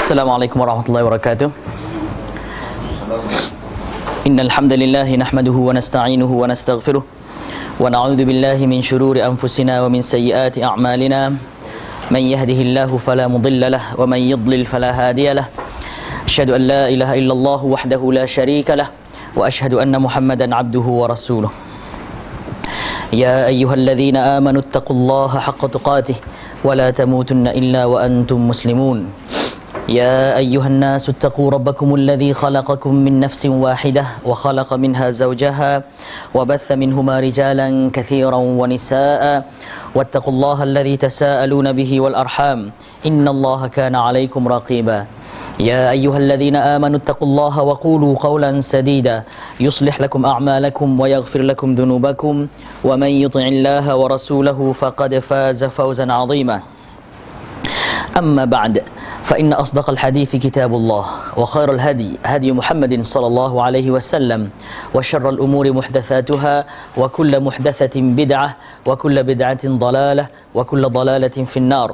Assalamualaikum warahmatullahi wabarakatuh. Innal hamdalillah nahmaduhu wa nasta'inuhu wa nastaghfiruh wa na'udzu billahi min shururi anfusina wa min sayyiati a'malina. Man yahdihillahu fala mudilla lahu wa man yudlil fala hadiya lahu. Asyhadu an la ilaha illallah wahdahu la syarika lahu wa asyhadu anna Muhammadan 'abduhu wa rasuluh. Ya ayyuhalladzina amanu taqullaha haqqa tuqatih wa la tamutunna illa wa antum muslimun. يا أيها الناس اتقوا ربكم الذي خلقكم من نفس واحدة وخلق منها زوجها وبث منهما رجالا كثيرا ونساء واتقوا الله الذي تساءلون به والأرحام إن الله كان عليكم رقيبا يا أيها الذين آمنوا اتقوا الله وقولوا قولا سديدا يصلح لكم أعمالكم ويغفر لكم ذنوبكم ومن يطع الله ورسوله فقد فاز فوزا عظيما أما بعد فإن أصدق الحديث كتاب الله وخير الهدي هدي محمد صلى الله عليه وسلم وشر الأمور محدثاتها وكل محدثة بدعة وكل بدعة ضلالة وكل ضلالة في النار.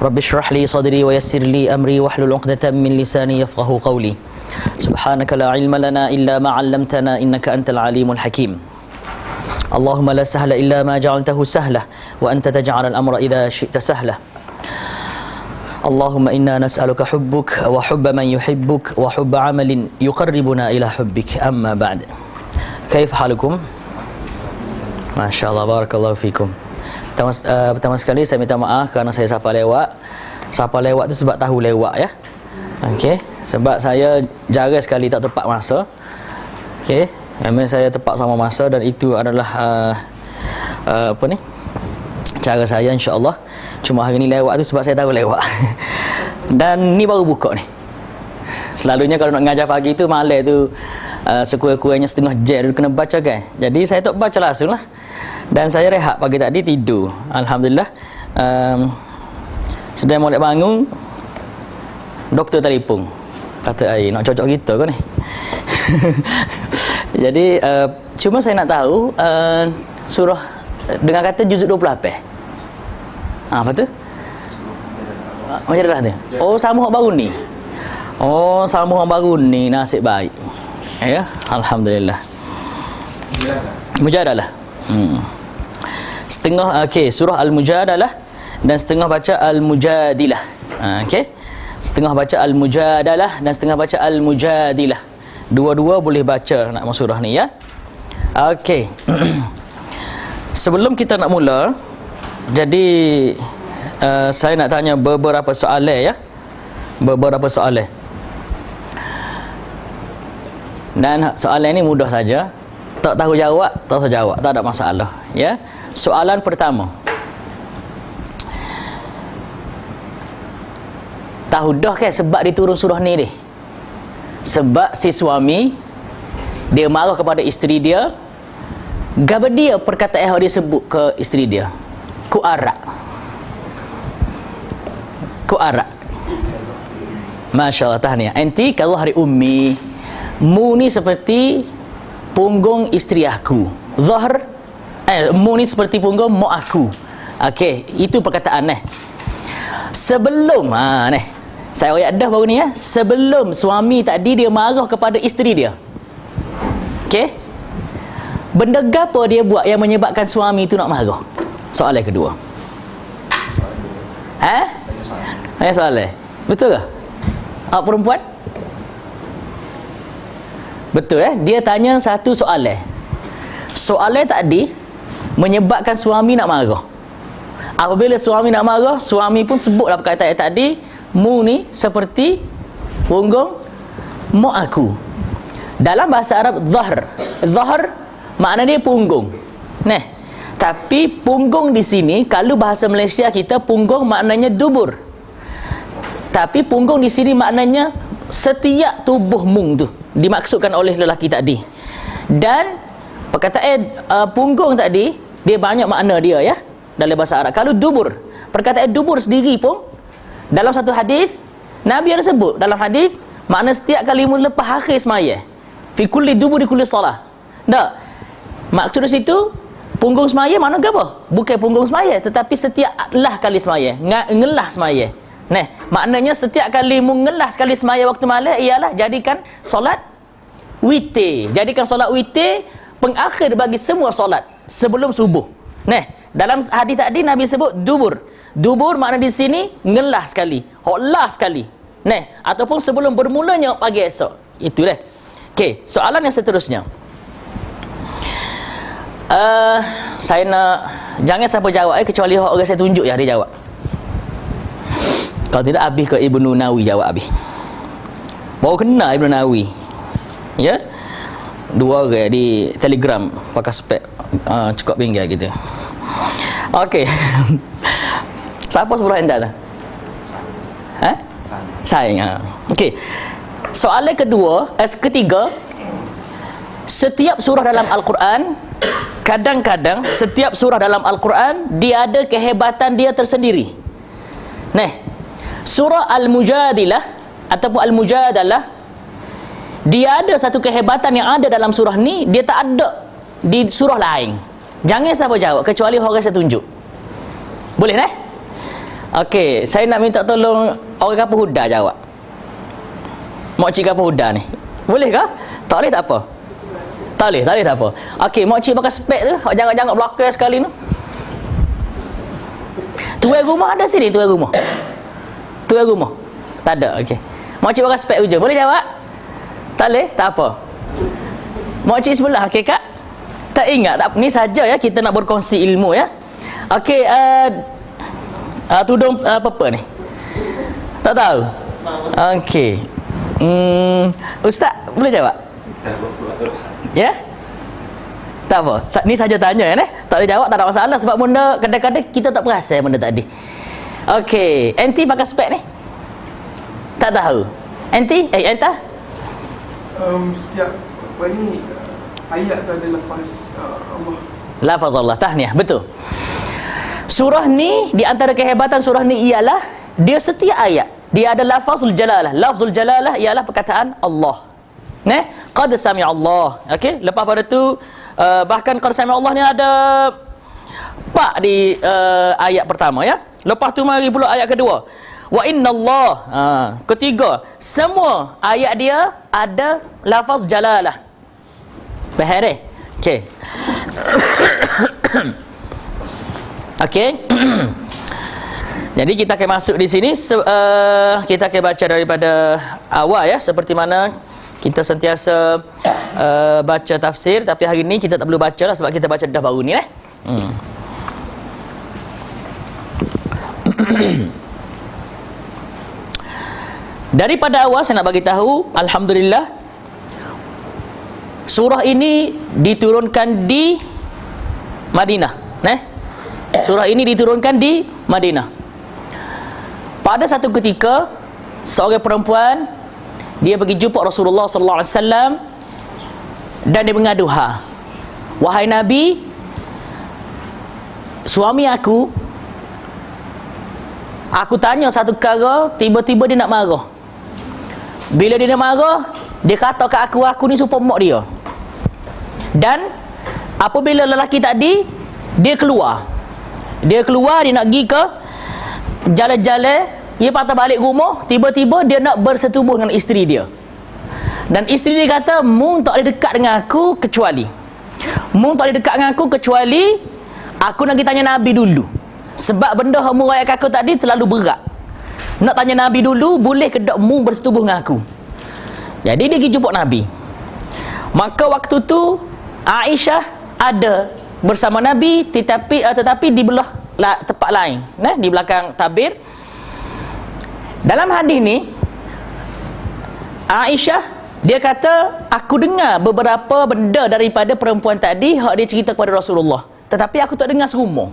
رب اشرح لي صدري ويسر لي أمري واحلل عقدة من لساني يفقهوا قولي. سبحانك لا علم لنا إلا ما علمتنا إنك أنت العليم الحكيم. اللهم لا سهل إلا ما جعلته سهلا وأنت تجعل الأمر إذا شئت سهلا. اللهم إنا نسألك حبك وحب من يحبك وحب عمل يقربنا إلى حبك. أما بعد كيف حالكم؟ ما شاء الله بارك الله فيكم. Pertama sekali saya minta maaf kerana saya sapa lewat. Sapa lewat tu sebab tahu lewat ya. Okey, sebab saya jarang sekali tak tepat masa. Okey, memang saya tepat sama masa dan itu adalah cara saya insya-Allah. Cuma hari ni lewat tu sebab saya tahu lewat. Dan ni baru buka ni. Selalunya kalau nak mengajar pagi tu malam tu sekurang-kurangnya setengah jam dulu kena baca kan. Jadi saya tak baca langsung lah. Dan saya rehat pagi tadi tidur. Alhamdulillah. Sedang molek bangun doktor telefon. Kata nak cocok kita ke ni. Jadi cuma saya nak tahu surah dengan kata juzuk 28. Apa tu? Macam tu? Oh, sama hak baru ni. Oh, sama hak baru ni. Nasib baik. Ya, alhamdulillah. Mujadalah. Setengah okey, surah Al-Mujadalah dan setengah baca Al-Mujadilah. Okey. Setengah baca Al-Mujadalah dan setengah baca Al-Mujadilah. Dua-dua boleh baca nak surah ni ya. Okey. Sebelum kita nak mula, jadi saya nak tanya beberapa soalan ya. Beberapa soalan. Dan soalan ni mudah saja. Tak tahu jawab, tak tahu jawab, tak ada masalah ya. Soalan pertama. Tahu dah kan sebab diturun surah ni ni? Sebab si suami dia marah kepada isteri dia. Gapo dia perkataan yang dia sebut ke isteri dia? Ku arak. Ku arak. Masya-Allah, tahniah. Anti kalau hari ummi, mu ni seperti punggung isteri aku. Zahr mu ni seperti punggung mak aku. Okey, itu perkataan sebelum saya ayat dah baru ni ya. Sebelum suami tadi dia marah kepada isteri dia. Okey. Benda apa dia buat yang menyebabkan suami itu nak marah? Soalan kedua. Soalan. Betul ke? Awak perempuan? Betul dia tanya satu soalan. Soalan tadi menyebabkan suami nak marah. Apabila suami nak marah, suami pun sebutlah perkataan tadi, mu ni seperti punggung mak aku. Dalam bahasa Arab zahr makna dia punggung. Tapi punggung di sini kalau bahasa Malaysia kita punggung maknanya dubur. Tapi punggung di sini maknanya setiap tubuh mung tu dimaksudkan oleh lelaki tadi. Dan perkataan punggung tadi dia banyak makna dia ya dalam bahasa Arab. Kalau dubur, perkataan dubur sendiri pun dalam satu hadis Nabi ada sebut dalam hadis makna setiap kali mu lepas akhir semaya. Fi kulli duburi kulli salah. Tak. Maksud di situ punggung semaya mana ke apa? Bukan punggung semaya tetapi setiap lah kali semaya, ngelah semaya. Maknanya setiap kali mengelas sekali semaya waktu malam ialah jadikan solat witir. Jadikan solat witir pengakhir bagi semua solat sebelum subuh. Dalam hadis tadi Nabi sebut dubur. Dubur makna di sini ngelah sekali, hoklah sekali. Ataupun sebelum bermulanya pagi esok. Itu dah. Okey, soalan yang seterusnya. Saya nak jangan siapa jawab kecuali orang saya tunjuk yang dia jawab. Kalau tidak habis ke Ibnu Nawawi jawab habis. Baru kena Ibnu Nawawi. Ya. Dua orang di Telegram pakai spek cukup pinggir gitu. Okey. Siapa sebelum anda tu? Saya. Okey. Soalan ketiga, setiap surah dalam Al-Quran, kadang-kadang setiap surah dalam Al-Quran dia ada kehebatan dia tersendiri. Surah Al-Mujadilah ataupun Al-Mujadalah, dia ada satu kehebatan yang ada dalam surah ni, dia tak ada di surah lain. Jangan siapa jawab kecuali orang saya tunjuk. Boleh Okey, saya nak minta tolong orang kapal Huda jawab. Makcik kapal Huda ni. Boleh ke? Tak boleh tak apa. Tak boleh tak apa. Okey, makcik pakai spek tu, jangan-jangan belakang sekali tu. Tuan rumah ada sini, tuan rumah. Tuan rumah. Tak ada, okey. Makcik pakai spek je. Boleh jawab? Tak boleh? Tak apa. Makcik sebelah, okey kak? Tak ingat tak? Ni saja ya kita nak berkongsi ilmu ya. Okey, tudung apa ni? Tak tahu. Okey. Ustaz boleh jawab? Ya? Tak apa. Ni saja tanya Tak boleh jawab tak ada masalah sebab benda kadang-kadang kita tak perasan benda tadi. Okey, enti pakai spek ni? Tak tahu. Enti? Enta? Setiap apa ni ayat tu ada lafaz Allah. Lafaz Allah, tahniah, betul. Surah ni, di antara kehebatan surah ni ialah dia setiap ayat dia ada lafazul jalalah. Lafzul jalalah ialah perkataan Allah. Qad sami Allah. Okey, lepas pada tu bahkan qad sami Allah ni ada pak di ayat pertama ya. Lepas tu mari pula ayat kedua. Wa innallah. Ketiga, semua ayat dia ada lafaz jalalah. Faham? Okey. Okey. Jadi kita akan masuk di sini, kita akan baca daripada awal ya, seperti mana kita sentiasa baca tafsir, tapi hari ini kita tak perlu baca lah sebab kita baca dah baru ni Daripada awal saya nak bagi tahu, alhamdulillah surah ini diturunkan di Madinah. Surah ini diturunkan di Madinah. Pada satu ketika seorang perempuan dia pergi jumpa Rasulullah sallallahu alaihi wasallam dan dia mengadu, wahai Nabi, suami aku tanya satu perkara, tiba-tiba dia nak marah. Bila dia nak marah, dia kata ke aku ni supaya mak dia. Dan apabila lelaki tadi dia keluar, dia nak pergi ke jalan-jalan, dia patah balik rumah, tiba-tiba dia nak bersetubuh dengan isteri dia. Dan isteri dia kata, "Mung tak boleh dekat dengan aku kecuali aku nak pergi tanya Nabi dulu. Sebab benda hamu rakyat aku tadi terlalu berat. Nak tanya Nabi dulu, boleh ke tak mu bersetubuh dengan aku?" Jadi dia pergi jumpa Nabi. Maka waktu tu Aisyah ada bersama Nabi, tetapi di belah tempat lain, di belakang tabir. Dalam hadis ni Aisyah dia kata, aku dengar beberapa benda daripada perempuan tadi hak dia cerita kepada Rasulullah, tetapi aku tak dengar semua.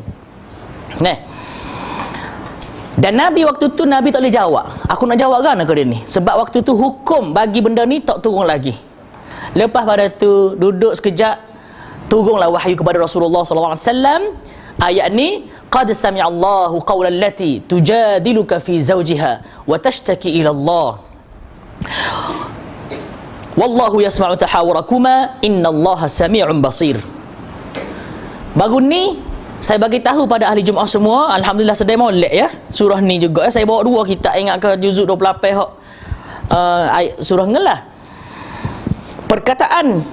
Dan Nabi waktu tu Nabi tak boleh jawab. Aku nak jawab kan ke dia ni? Sebab waktu tu hukum bagi benda ni tak turun lagi. Lepas pada tu duduk sekejap, turunlah wahyu kepada Rasulullah sallallahu alaihi wasallam. Ayat ni, qad sami'a Allahu qawlan allati tujadiluka fi zawjiha wa tashtaki ila Allah. Wallahu yasma'u tahawurakuma innallaha sami'un basir. Baru ni saya bagi tahu pada ahli Jumaah semua, alhamdulillah sedai molek ya. Surah ni juga saya bawa 2 kitab, ingat ke juzuk 28 hok surah ngelah. Perkataan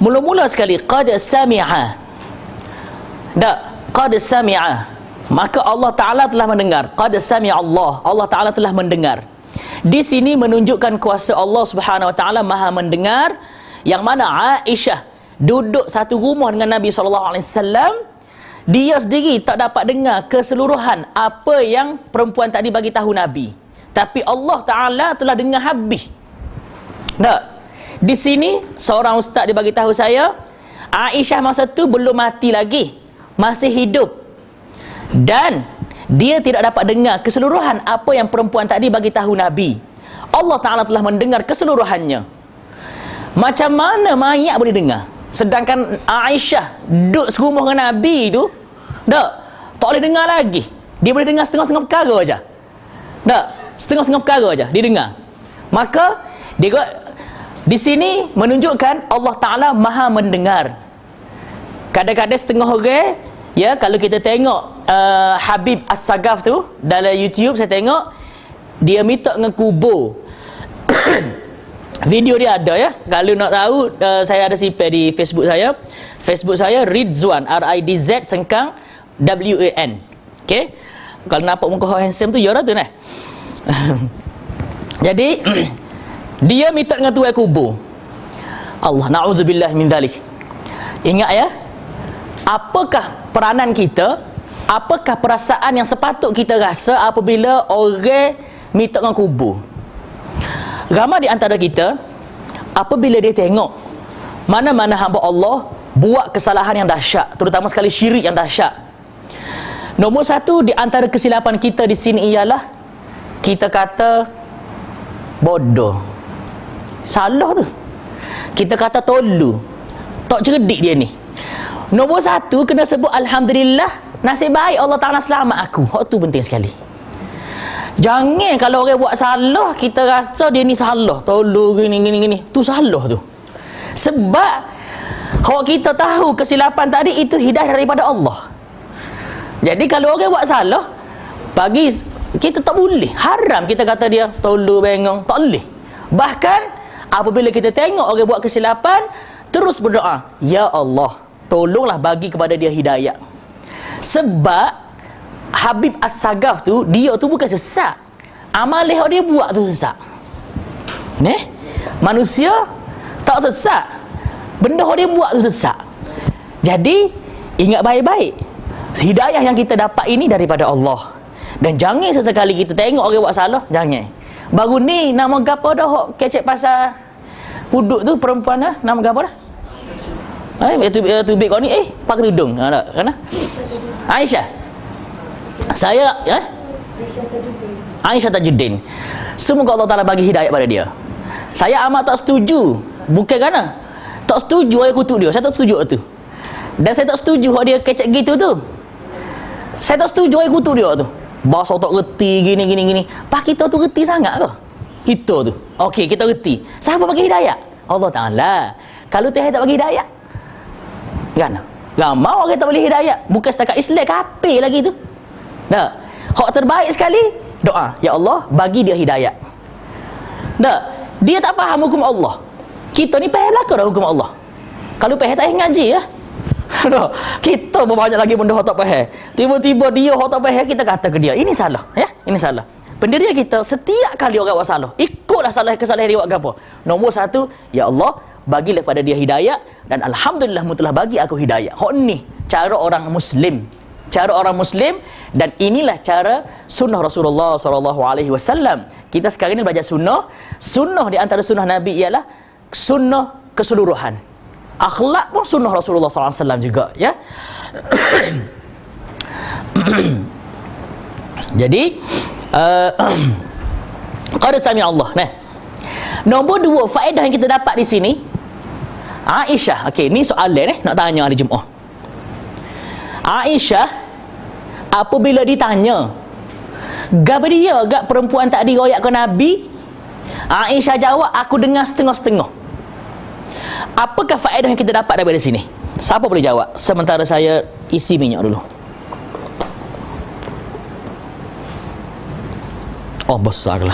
mula-mula sekali qad sami'a. Tak, qad sami'a. Maka Allah Taala telah mendengar. Qad sami'a Allah. Allah Taala telah mendengar. Di sini menunjukkan kuasa Allah Subhanahu wa taala Maha mendengar, yang mana Aisyah duduk satu rumah dengan Nabi sallallahu alaihi wasallam. Dia sendiri tak dapat dengar keseluruhan apa yang perempuan tadi bagi tahu Nabi. Tapi Allah Ta'ala telah dengar habis. Tak? Di sini, seorang ustaz dia bagi tahu saya, Aisyah masa tu belum mati lagi. Masih hidup. Dan dia tidak dapat dengar keseluruhan apa yang perempuan tadi bagi tahu Nabi. Allah Ta'ala telah mendengar keseluruhannya. Macam mana mayat boleh dengar? Sedangkan Aisyah duduk serumah dengan Nabi tu, tak boleh dengar lagi. Dia boleh dengar setengah-setengah perkara aja. Tak, setengah-setengah perkara aja dia dengar. Maka dia di sini menunjukkan Allah Taala Maha mendengar. Kadang-kadang setengah orang, ya, kalau kita tengok Habib As-Sagaf tu dalam YouTube, saya tengok dia minta dengan kubur. Video dia ada ya. Kalau nak tahu, saya ada simpan di Facebook saya. Facebook saya Ridzwan, R-I-D-Z sengkang W-A-N. Okey. Kalau nampak muka handsome tu, ya dah tu nah. Jadi dia minta dengan tuai kubur. Allah, na'udzubillah min dzalik. Ingat ya, apakah peranan kita, apakah perasaan yang sepatut kita rasa apabila orang minta dengan kubur? Ramai di antara kita, apabila dia tengok mana-mana hamba Allah buat kesalahan yang dahsyat, terutama sekali syirik yang dahsyat, nombor satu di antara kesilapan kita di sini ialah kita kata bodoh, salah tu. Kita kata tolu, tak cerdik dia ni. Nombor satu kena sebut alhamdulillah, nasib baik Allah Ta'ala selamat aku. Hak tu penting sekali. Jangan kalau orang buat salah kita rasa dia ni salah, tolong gini. Tu salah tu. Sebab hak kita tahu kesilapan tadi itu hidayah daripada Allah. Jadi kalau orang buat salah, bagi kita tak boleh, haram kita kata dia tolong bengong, tak boleh. Bahkan apabila kita tengok orang buat kesilapan, terus berdoa, ya Allah, tolonglah bagi kepada dia hidayah. Sebab Habib As-Sagaf tu, dia tu bukan sesat. Amal yang dia buat tu sesat. Manusia tak sesat. Benda yang dia buat tu sesat. Jadi, ingat baik-baik. Hidayah yang kita dapat ini daripada Allah. Dan jangan sesekali kita tengok orang buat salah, jangan. Baru ni, nama gapo dah hok kecek pasal puduk tu, perempuan dah, nama gapo dah? Tubik kau ni, pakai tudung. Kan? Aisyah. Saya Aisyah Tajuddin. Semoga Allah Ta'ala bagi hidayah pada dia. Saya amat tak setuju. Bukan kerana tak setuju saya kutuk dia, saya tak setuju tu. Dan saya tak setuju dia kecek gitu tu. Saya tak setuju saya kutuk dia tu. Bahasa tak reti gini. Pak kita tu reti sangat ke? Kita tu. Okey, kita reti. Siapa bagi hidayah? Allah Ta'ala. Kalau Tuhan tak bagi hidayah, kan? Ramai orang tak boleh hidayah. Bukan setakat Islam, kafir lagi tu. Tak. Hak terbaik sekali doa, ya Allah bagi dia hidayah. Tak. Dia tak faham hukum Allah. Kita ni faham lah ke hukum Allah? Kalau faham tak payah ngaji ya. Kita banyak lagi benda hak tak faham. Tiba-tiba dia hak tak faham, kita kata ke dia, ini salah ya, ini salah. Pendirian kita setiap kali orang buat salah, ikutlah kesalahan dia buat apa. Nombor satu, ya Allah bagilah pada dia hidayah, dan alhamdulillah mu telah bagi aku hidayah. Hak ni cara orang Muslim. Cara orang Muslim, dan inilah cara sunnah Rasulullah SAW. Kita sekarang ini belajar sunnah. Sunnah di antara sunnah Nabi ialah sunnah keseluruhan. Akhlak pun sunnah Rasulullah SAW juga, ya. Jadi qad sami Allah. Nombor 2 faedah yang kita dapat di sini, Aisyah. Okey, ni soalan nak tanya hari Jumaat. Aisyah apabila ditanya gap dia gap perempuan tak diroyak ke Nabi, Aisyah jawab, aku dengar setengah-setengah. Apakah faedah yang kita dapat daripada sini? Siapa boleh jawab sementara saya isi minyak dulu? Oh, besarlah.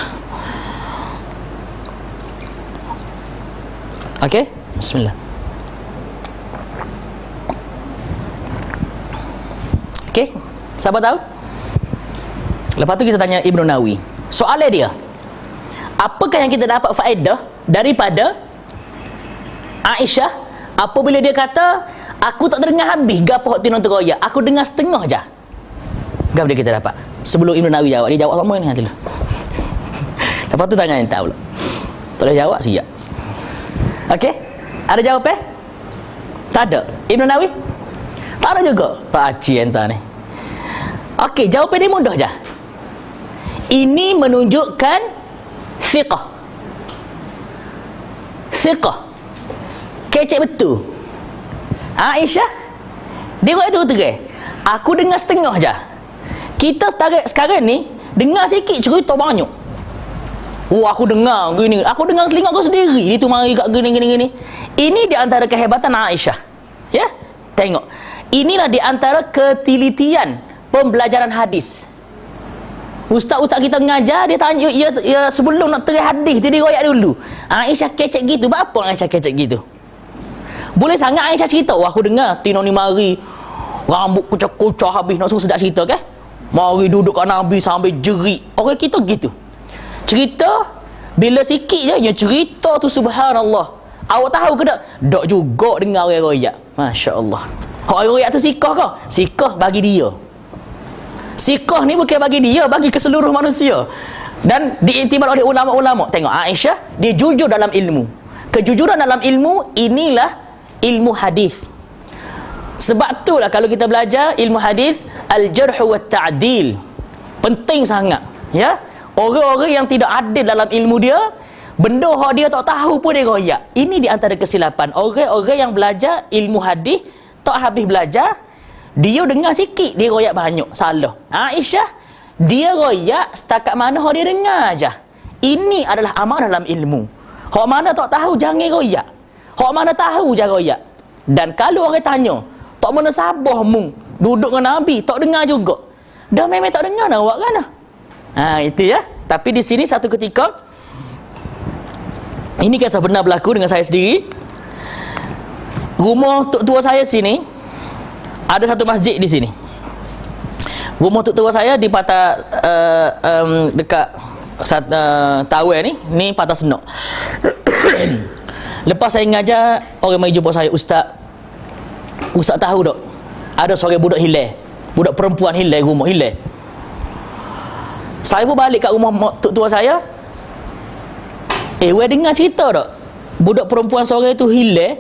Okey, bismillah. Okey, siapa tahu? Lepas tu kita tanya Ibn Nawawi. Soalan dia, apakah yang kita dapat faedah daripada Aisyah apabila dia kata, aku tak dengar habis gapo hak tinon teroyak, aku dengar setengah je. Gapo dia kita dapat? Sebelum Ibn Nawawi jawab, dia jawab sama ni nanti dulu. Lepas tu tanya entah pula. Tak boleh jawab siap. Okey? Ada jawapan? Tak ada. Ibn Nawawi? Tak ada juga. Tak aci entah ni. Okey, jawapan dia mudah je. Ini menunjukkan thiqah. Thiqah. Kecek betul. Aisyah dia buat itu terang. Aku dengar setengah je. Kita sekarang ni dengar sikit cerita banyak. Oh, aku dengar gini. Aku dengar telinga aku sendiri. Dia tu mari kat gini. Ini di antara kehebatan Aisyah. Ya? Tengok. Inilah di antara ketelitian pembelajaran hadis. Ustaz-ustaz kita mengajar, dia tanya, ya sebelum nak terang hadis tu dia royak dulu. Aisyah kecek gitu. Apa Aisyah kecek gitu? Boleh sangat Aisyah cerita, aku dengar Tino ni mari rambut kucah-kucah habis nak suruh sedap cerita kan? Mari duduk kat Nabi sambil jerit. Orang kita gitu. Cerita bila sikit je yang cerita tu subhanallah. Awak tahu ke tak? Tak juga dengar orang royak. Masya-Allah. Hak orang royak tu sikah ke? Sikah bagi dia. Sikah ni bukan bagi dia, bagi ke seluruh manusia. Dan diiktibar oleh ulama-ulama. Tengok Aisyah, dia jujur dalam ilmu. Kejujuran dalam ilmu inilah ilmu hadis. Sebab itulah kalau kita belajar ilmu hadis, al-jarh wa ta'dil. Penting sangat, ya. Orang-orang yang tidak adil dalam ilmu dia, benda hak dia tak tahu pun dia royak. Ini di antara kesilapan orang-orang yang belajar ilmu hadis, tak habis belajar, dia dengar sikit, dia royak banyak. Salah. Aisyah, dia royak setakat mana hak dia dengar aja. Ini adalah amanah dalam ilmu. Hak mana tak tahu jangan royak. Hak mana tahu jangan royak. Dan kalau orang tanya, tak mana sabah mung duduk dengan Nabi, tak dengar juga. Dah memang tak dengar nak buat kan? Itu ya. Tapi di sini satu ketika, ini kisah benar berlaku dengan saya sendiri. Rumah tok tua saya sini, ada satu masjid di sini. Rumah tok tua saya di patah dekat Tawel ni patah Senok. Lepas saya mengajar, orang mari jumpa saya, Ustaz tahu tak? Ada seorang budak hilang. Budak perempuan hilang, rumah hilang. Saya pun balik kat rumah tok tua saya. Weh dengar cerita tak? Budak perempuan seorang tu hilang.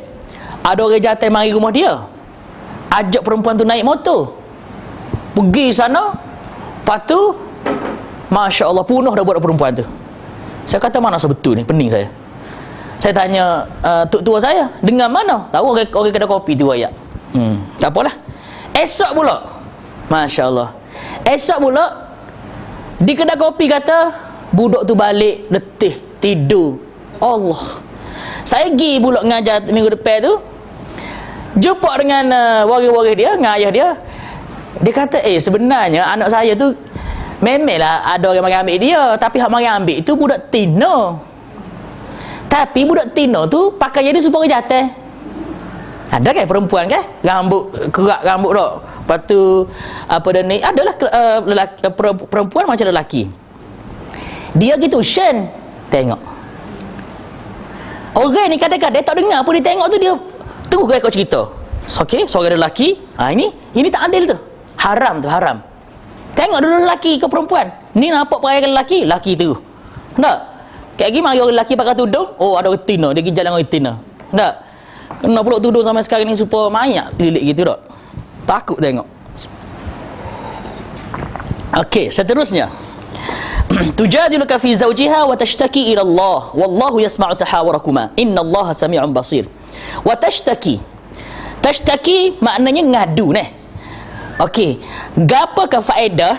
Ada orang jantan mari rumah dia. Ajak perempuan tu naik motor. Pergi sana. Lepas tu, Masya Allah, punah dah budak perempuan tu. Saya kata, mana sebetul ni? Pening saya. Saya tanya tok tua saya, dengar mana? Tahu orang kedai kopi tu ayat. Tak apalah. Esok pula, Masya Allah, esok pula di kedai kopi kata budak tu balik letih tidur. Allah. Saya pergi pula mengajar minggu depan tu, jumpa dengan waris-waris dia, dengan ayah dia. Dia kata, sebenarnya anak saya tu memanglah ada orang mari ambil dia, tapi hak mari ambil itu budak Tino. Tapi budak Tino tu pakai jadi supaya jatuh. Ada kan perempuan kan? Rambut kerak rambut tak. Lepas tu apa dah ni? Adalah perempuan macam lelaki. Dia gitu Shen. Tengok. Orang ni kadang-kadang tak dengar pun dia tengok tu dia tunggu kau cerita. Okey, seorang lelaki. Ini tak adil tu. Haram tu, haram. Tengok dulu lelaki ke perempuan. Ni nampak perayaan lelaki, lelaki tu. Tak? Kayak gini mari orang lelaki pakai tudung, ada orang Tina, dia pergi jalan orang Tina. Tak? Kena pula tudung sampai sekarang ni supaya mayat lilik gitu tak? Takut tengok. Okey, seterusnya. Tujadiluka fi zawjiha wa tashtaki ila Allah wallahu yasma'u tahawurakuma innallaha sami'un basir. Wa tashtaki. Tashtaki maknanya ngadu neh. Okey, gapakah faedah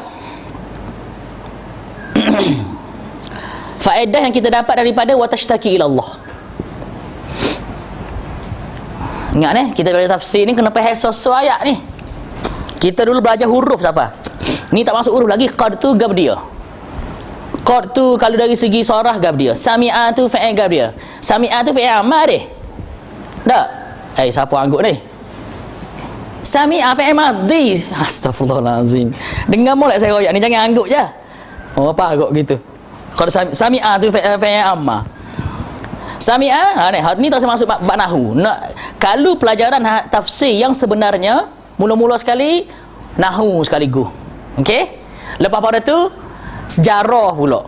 faedah yang kita dapat daripada wa tashtaki ila Allah? Ingat ni, kita belajar tafsir ni kena faham sesuatu ayat ni. Kita dulu belajar huruf siapa? Ni tak masuk huruf lagi, qad tu gab dia. Qad tu kalau dari segi sorah gab dia. Sami'a tu fa'il gab dia. Sami'a tu fi'il amar deh. Tak? Siapa angguk ni? Sami'a fi'il madhi. Astagfirullahalazim. Dengar molek saya royak ni, jangan angguk je. Oh, apa angguk gitu? Kalau sami'a tu fi'il amar. Sami'a, ni tak masuk bab nahu. Kalau pelajaran tafsir yang sebenarnya mula-mula sekali nahu sekaligus. Okey? Lepas pada tu sejarah pula.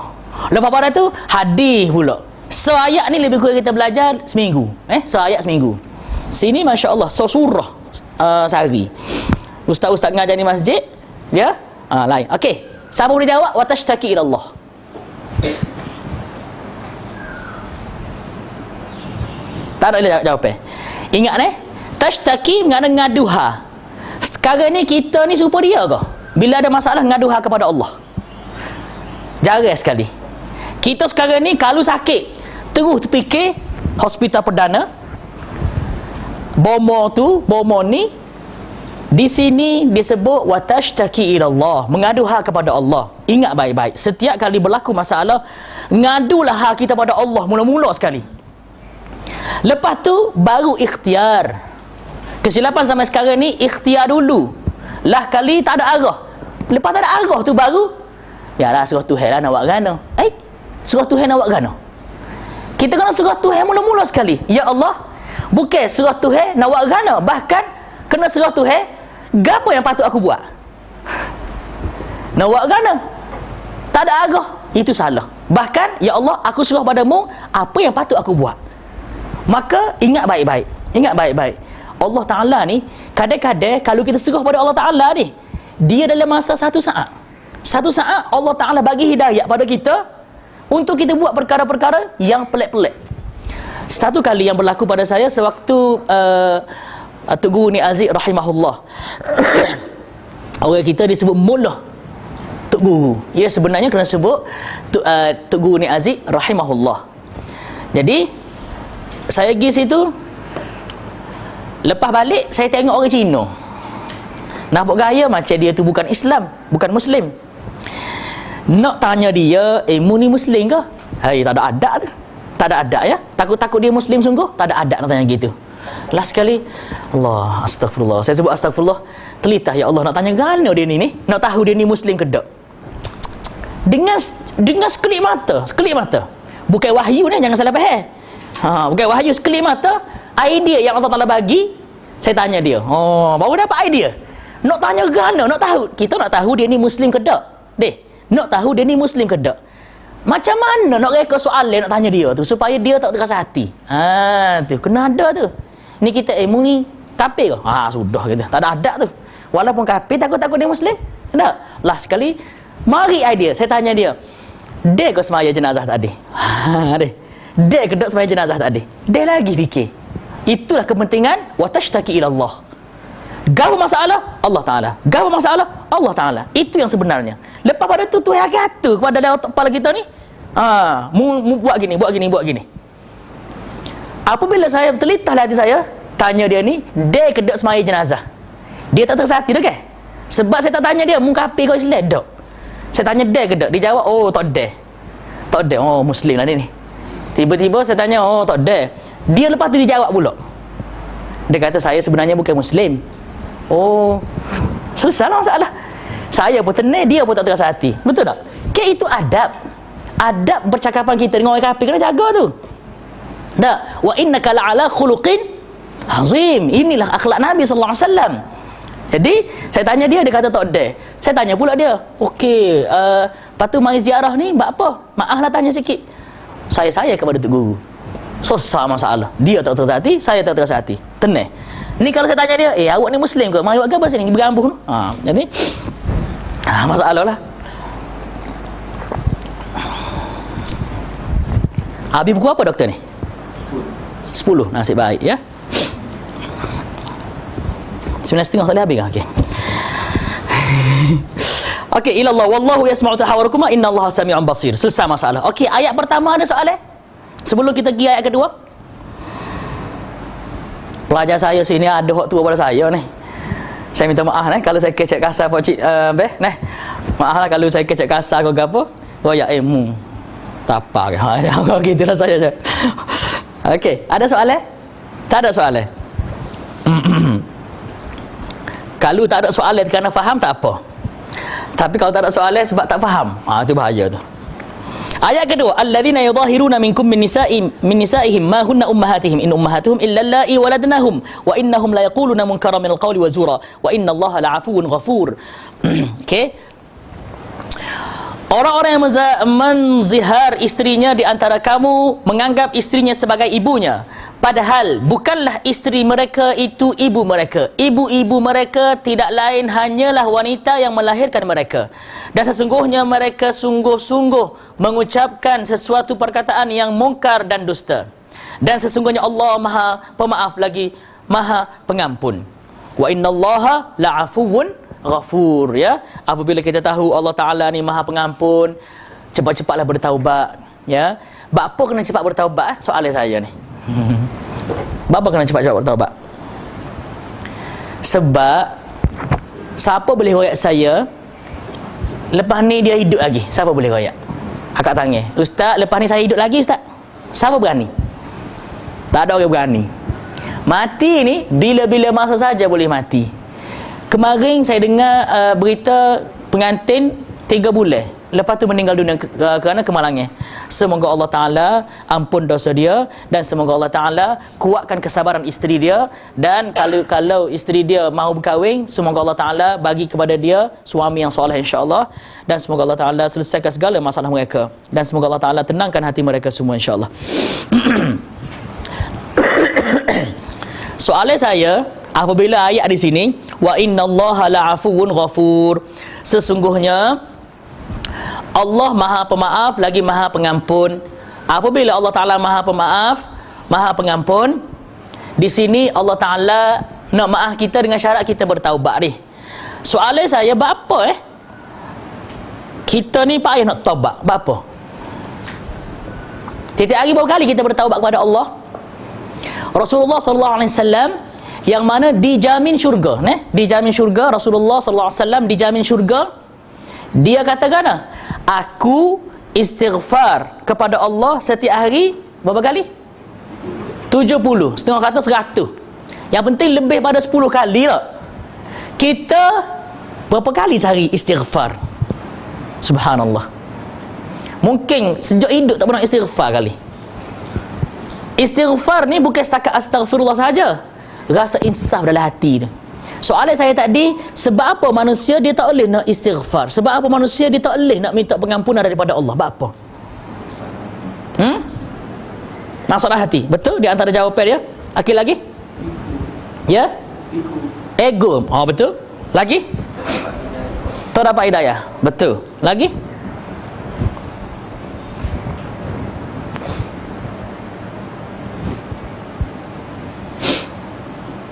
Lepas pada tu hadis pula. Seayat ni lebih kurang kita belajar seminggu. Seayat seminggu. Sini masya-Allah surah sehari. Ustaz-ustaz ngajar di masjid, dia lain. Okey. Siapa boleh jawab? Wa tashtaki ila Allah. Tak ada jawapan. Ingat tashtaki makna ngaduha. Sekarang ni kita ni serupa dia ke? Bila ada masalah ngaduha kepada Allah. Jarang sekali. Kita sekarang ni kalau sakit terus terfikir hospital perdana. Bomo ni di sini disebut wa tashtaki ila Allah, mengaduha kepada Allah. Ingat baik-baik, setiap kali berlaku masalah ngadulah hak kita pada Allah mula-mula sekali. Lepas tu baru ikhtiar. Kesilapan sampai sekarang ni ikhtiar dulu. Lah kali tak ada arah. Lepas tak ada arah tu baru yalah surah Tuhan lah nak buat gana. Surah Tuhan nak buat gana. Kita kena surah Tuhan mula-mula sekali. Ya Allah, bukan surah Tuhan nak buat gana, bahkan kena surah Tuhan gapo yang patut aku buat. Nak buat gana tak ada arah, itu salah. Bahkan ya Allah, aku serah padamu apa yang patut aku buat. Maka ingat baik-baik. Ingat baik-baik. Allah Ta'ala ni kadang-kadang kalau kita serah pada Allah Ta'ala ni, dia dalam masa satu saat Allah Ta'ala bagi hidayah pada kita untuk kita buat perkara-perkara yang pelik-pelik. Satu kali yang berlaku pada saya sewaktu Tok Guru Ni Aziz rahimahullah. Orang kita disebut mullah Tok Guru. Ia sebenarnya kena sebut Tok Guru Ni Aziz rahimahullah. Jadi saya pergi situ, lepas balik saya tengok orang Cina. Nampak gaya macam dia tu bukan Islam, bukan Muslim. Nak tanya dia, mu ni Muslim ke? Tak ada adab tu. Tak ada adab ya. Takut-takut dia Muslim sungguh, tak ada adab nak tanya gitu. Last sekali, Allah, astagfirullah. Saya sebut astagfirullah. Telitah ya Allah, nak tanya gana dia ni. Nak tahu dia ni Muslim ke tak. Dengan sekelip mata. Bukan wahyu ni, jangan salah faham. Bukan wahyu, sekelip mata. Idea yang Allah Ta'ala bagi, saya tanya dia. Baru dapat idea. Nak tanya gana, nak tahu. Kita nak tahu dia ni Muslim ke tak. Nak tahu dia ni Muslim ke tak. Macam mana nak reka soalan nak tanya dia tu supaya dia tak terasa hati. Tu kena ada tu. Ni kita mu ni kafir ke? Sudah gitu. Tak ada adab tu. Walaupun kafir, takut-takut dia Muslim. Tak? Last sekali mari idea. Saya tanya dia, dia ke semaya jenazah tadi? Dia ke tak semaya jenazah tadi? Dia lagi fikir. Itulah kepentingan wa tashtaki ila Allah. Gapo masalah? Allah Ta'ala. Gapo masalah? Allah Ta'ala. Itu yang sebenarnya. Lepas pada tu Tuhan kata kepada dalam kepala kita ni, mu buat gini. Apabila saya telitahlah hati saya, tanya dia ni, dia ke tak semaya jenazah? Dia tak terasa hati dah ke? Sebab saya tak tanya dia, mu kafir ke Islam tak? Saya tanya dia ke tak? Dia jawab, tak ada. Muslim lah ni. Tiba-tiba saya tanya, tak ada. Dia lepas tu dia jawab pula. Dia kata, saya sebenarnya bukan Muslim. Selesai lah masalah. Saya pun tenang, dia pun tak terasa hati. Betul tak? Itu adab. Adab percakapan kita dengan orang kafir kena jaga tu. Tak? Wa innaka la'ala khuluqin azim. Inilah akhlak Nabi sallallahu alaihi wasallam. Jadi saya tanya dia kata tak ada. Saya tanya pula dia, okey, lepas tu mari ziarah ni buat apa? Maaflah tanya sikit. Saya kepada Tok Guru. Selesai masalah. Dia tak terasa hati, saya tak terasa hati. Tenang. Ni kalau saya tanya dia, awak ni Muslim ke? Mari buat apa sini? Berambuh tu. Jadi masalah lah. Habis buku apa doktor ni? 10. Nasib baik ya. 9.30 tak boleh habis kan? Okey. Okey, ilallah wallahu yasma'u tahawurakuma innallaha sami'un basir. Selesai masalah. Okey, ayat pertama ada soalan? Sebelum kita pergi ayat kedua. Pelajar saya sini ada hak tua pada saya ni. Saya minta maaf kalau saya kecek kasar pak cik Maaf lah kalau saya kecek kasar ke apa. royak tak apa ke. Gitulah saya. Okey, ada soalan? Tak ada soalan. Kalau tak ada soalan kerana faham tak apa. Tapi kalau tak ada soalan sebab tak faham, itu bahaya tu. Ayat kedua, alladzina yudhahiruna minkum min nisaihim ma hunna ummahatihim in ummahatuhum illa allai waladnahum wa innahum la yaquluna munkara minal qawli wa zura wa innallaha la'afuwun ghafur. Okey. Orang-orang yang menzihar istrinya di antara kamu menganggap istrinya sebagai ibunya, padahal bukanlah isteri mereka itu ibu mereka. Ibu-ibu mereka tidak lain hanyalah wanita yang melahirkan mereka. Dan sesungguhnya mereka sungguh-sungguh mengucapkan sesuatu perkataan yang mungkar dan dusta. Dan sesungguhnya Allah Maha Pemaaf lagi Maha Pengampun. Wa innallaha la'afuwun ghafur, ya. Apabila kita tahu Allah Ta'ala ni Maha Pengampun, cepat-cepatlah bertaubat, ya. Bapa kena cepat bertaubat, soalan saya ni. Bapa kena cepat-cepat bertaubat. Sebab siapa boleh royak saya lepas ni dia hidup lagi? Siapa boleh royak? Akak tanya, Ustaz, lepas ni saya hidup lagi, Ustaz? Siapa berani? Tak ada orang berani. Mati ni bila-bila masa saja boleh mati. Kemarin saya dengar berita pengantin 3 bulan lepas tu meninggal dunia kerana kemalangan. Semoga Allah Ta'ala ampun dosa dia, dan semoga Allah Ta'ala kuatkan kesabaran isteri dia, dan kalau isteri dia mahu berkahwin, semoga Allah Ta'ala bagi kepada dia suami yang soleh insya-Allah, dan semoga Allah Ta'ala selesaikan segala masalah mereka, dan semoga Allah Ta'ala tenangkan hati mereka semua insya-Allah. Soalan saya, apabila ayat di sini wa innallaha la'afuwun ghafur, sesungguhnya Allah Maha Pemaaf lagi Maha Pengampun. Apabila Allah Taala Maha Pemaaf, Maha Pengampun, di sini Allah Taala nak maaf kita dengan syarat kita bertaubat ni. Soalan saya, apa kita ni payah nak taubat? Apa? Tiap-tiap hari berapa kali kita bertaubat kepada Allah? Rasulullah sallallahu alaihi wasallam yang mana dijamin syurga, dijamin syurga. Rasulullah sallallahu alaihi wasallam dijamin syurga. Dia katakan, aku istighfar kepada Allah setiap hari berapa kali? 70, setengah kata 100. Yang penting lebih pada 10 kali lah. Kita berapa kali sehari istighfar? Subhanallah. Mungkin sejak hidup tak pernah istighfar kali. Istighfar ni bukan setakat astagfirullah saja, rasa insaf dalam hati tu. Soalan saya tadi, sebab apa manusia dia tak boleh nak istighfar? Sebab apa manusia dia tak boleh nak minta pengampunan daripada Allah? Sebab apa? Masalah hati. Betul? Di antara jawapan dia. Akil lagi? Ya? Ego. Oh, betul. Lagi? Tak dapat hidayah. Betul. Lagi?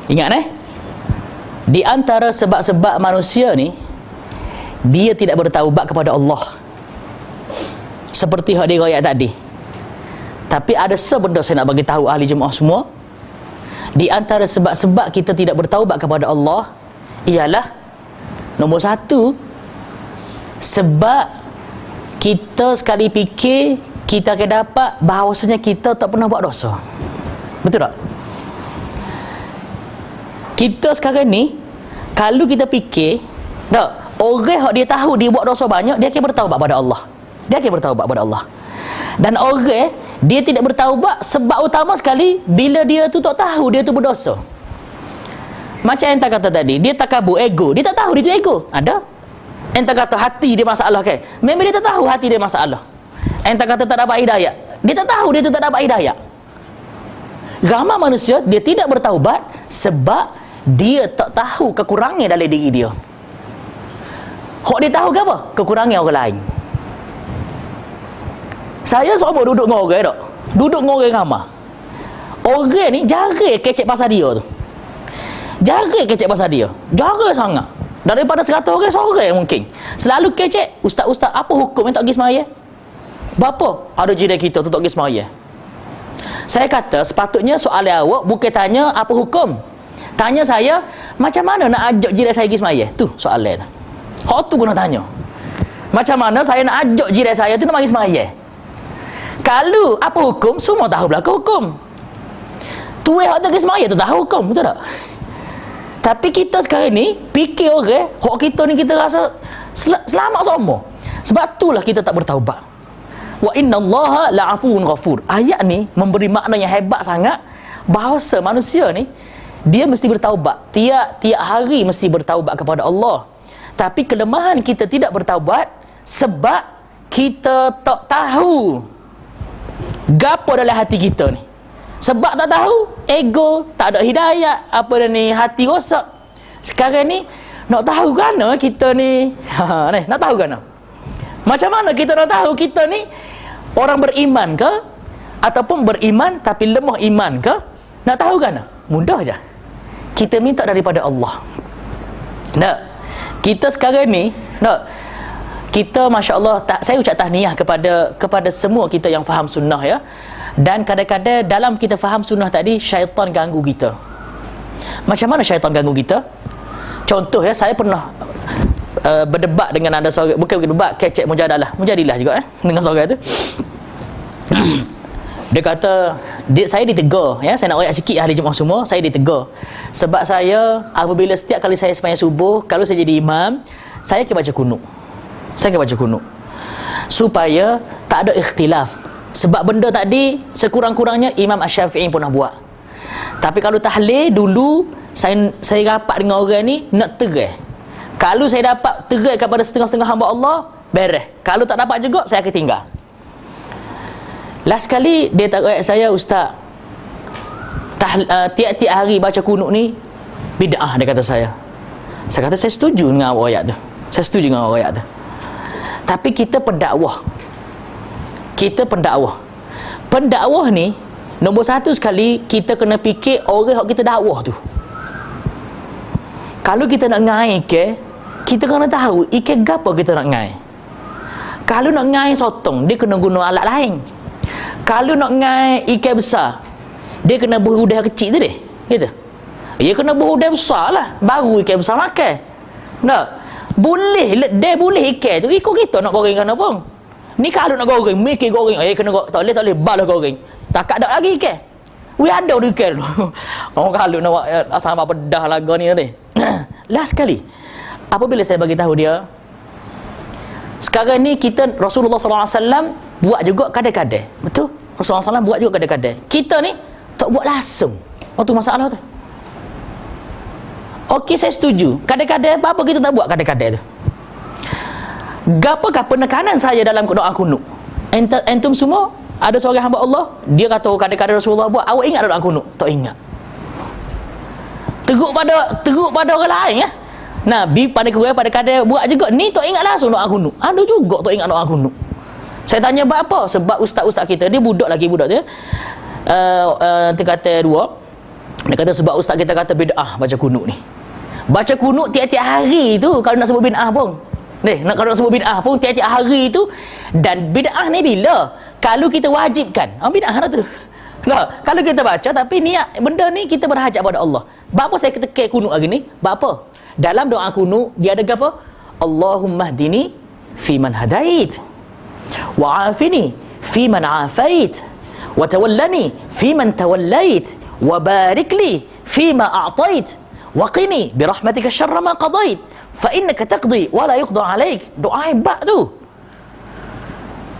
Ingat di antara sebab-sebab manusia ni, dia tidak bertaubat kepada Allah seperti hak diriwayat tadi. Tapi ada sebenda saya nak bagi tahu ahli jemaah semua. Di antara sebab-sebab kita tidak bertaubat kepada Allah ialah nombor 1, sebab kita sekali fikir kita akan dapat bahawasanya kita tak pernah buat dosa. Betul tak? Kita sekarang ni, kalau kita fikir, tak, orang yang dia tahu dia buat dosa banyak, dia akan bertaubat pada Allah. Dia akan bertaubat pada Allah. Dan orang dia tidak bertaubat sebab utama sekali bila dia tu tak tahu dia tu berdosa. Macam yang tak kata tadi, dia takabur, ego. Dia tak tahu dia tu ego. Ada. Yang tak kata hati dia masalah kan? Memang dia tak tahu hati dia masalah. Yang tak kata tak dapat hidayah. Dia tak tahu dia tu tak dapat hidayah. Ramai manusia dia tidak bertaubat sebab dia tak tahu kekurangan dalam diri dia. Hak dia tahu ke apa? Kekurangan orang lain. Saya semua duduk dengan orang tak? Duduk dengan orang ramai. Orang ni jarang kecek pasal dia tu. Jarang kecek pasal dia. Jarang sangat. Daripada 100 orang, seorang mungkin. Selalu kecek, ustaz-ustaz, apa hukum yang tak pergi semaya? Bapa? Ada jiran kita tu tak pergi semaya. Saya kata, sepatutnya soalan awak bukan tanya apa hukum. Tanya saya, macam mana nak ajak jiran saya pergi semaya? Tu soalan tu. Hak tu kena tanya. Macam mana saya nak ajak jiran saya tu nak mari semayang? Kalau apa hukum, semua tahu belaka hukum. Tu hak tak semayang tu tahu hukum, betul tak? Tapi kita sekarang ni fikir orang, hak kita ni kita rasa selamat semua. Sebab itulah kita tak bertaubat. Wa innallaha la'afuwun ghafur. Ayat ni memberi makna yang hebat sangat, bahawa manusia ni dia mesti bertaubat. Tiap hari mesti bertaubat kepada Allah. Tapi kelemahan kita tidak bertaubat sebab kita tak tahu gapo dalam hati kita ni. Sebab tak tahu, ego, tak ada hidayat, apa dah ni, hati rosak. Sekarang ni nak tahu kan kita ni, ni nak tahu kan? Macam mana kita nak tahu kita ni orang beriman ke ataupun beriman tapi lemah iman ke? Nak tahu kan? Mudah je. Kita minta daripada Allah. Nak kita sekarang ni, nak kita masya-Allah, saya ucap tahniah kepada semua kita yang faham sunnah ya. Dan kadang-kadang dalam kita faham sunnah tadi, syaitan ganggu kita. Macam mana syaitan ganggu kita? Contoh ya, saya pernah berdebat dengan ada seorang, bukan berdebat, kecek mujadilah juga dengan seorang tu. Dia kata, saya ditegur ya, saya nak royak sikit hari Jumaat semua, saya ditegur. Sebab saya apabila setiap kali saya sembahyang subuh, kalau saya jadi imam, saya akan baca kunut. Saya akan baca kunut. Supaya tak ada ikhtilaf. Sebab benda tadi sekurang-kurangnya Imam Asy-Syafi'i pernah buat. Tapi kalau tahlil dulu saya rapat dengan orang ni nak terai. Kalau saya dapat terai kepada setengah-setengah hamba Allah, beres. Kalau tak dapat juga, saya akan tinggal. Last kali dia tak ayat saya, ustaz, tiap-tiap hari baca kunut ni bid'ah, dia kata saya. Saya kata saya setuju dengan ayat tu. Saya setuju dengan ayat tu. Tapi kita pendakwah. Pendakwah ni nombor satu sekali, kita kena fikir orang yang kita dakwah tu. Kalau kita nak ngai ke, kita kena tahu ikan gapo kita nak ngai. Kalau nak ngai sotong, dia kena guna alat lain. Kalau nak ngai ikan besar, dia kena berudah kecil tu deh, gitu. Dia kena berudah besar lah, baru ikan besar makan. Tak boleh, dia boleh ikan tu ikut kita nak gorengkan apa. Ni kalau nak goreng, mikir goreng, kena tak boleh balah goreng. Tak ada lagi ikan. Ada ikan tu. Oh, kalau nak asal apa pedah laga ni tadi. Last sekali, apabila saya bagi tahu dia, sekarang ni kita Rasulullah SAW buat juga kadang-kadang. Betul? Rasulullah SAW buat juga kadang-kadang. Kita ni tak buat langsung. Itu masalah tu. Okey, saya setuju. Kadang-kadang apa kita tak buat kadang-kadang tu. Gapakah penekanan saya dalam doa kunut? Antum semua ada seorang hamba Allah, dia kata kadang-kadang Rasulullah buat, awak ingat doa kunut? Tak ingat. Teruk pada orang lain ya. Nabi pada kadang buat juga, ni tak ingat langsung doa kunut. Ada juga tak ingat doa kunut. Saya tanya apa? Sebab ustaz-ustaz kita, dia budak dia. Dia kata dua. Dia kata sebab ustaz kita kata bid'ah baca kunut ni. Baca kunut tiap-tiap hari tu kalau nak sebut bid'ah pun. Kalau nak sebut bid'ah pun tiap-tiap hari tu. Dan bid'ah ni bila? Kalau kita wajibkan. Bid'ah lah tu. Kalau kita baca tapi niat benda ni kita berhajat pada Allah. Bapa saya ketika kunut hari ni, bapa dalam doa kunut dia ada apa? Allahumma hdini fi man hadait, wa afini fi man afait, wa tawallani fi man tawallait, wa barik li fi ma a'tait, wa qini bi rahmatika syarra ma qadait, fa innaka taqdi wa la yuqda alaik. Doa hebat tu.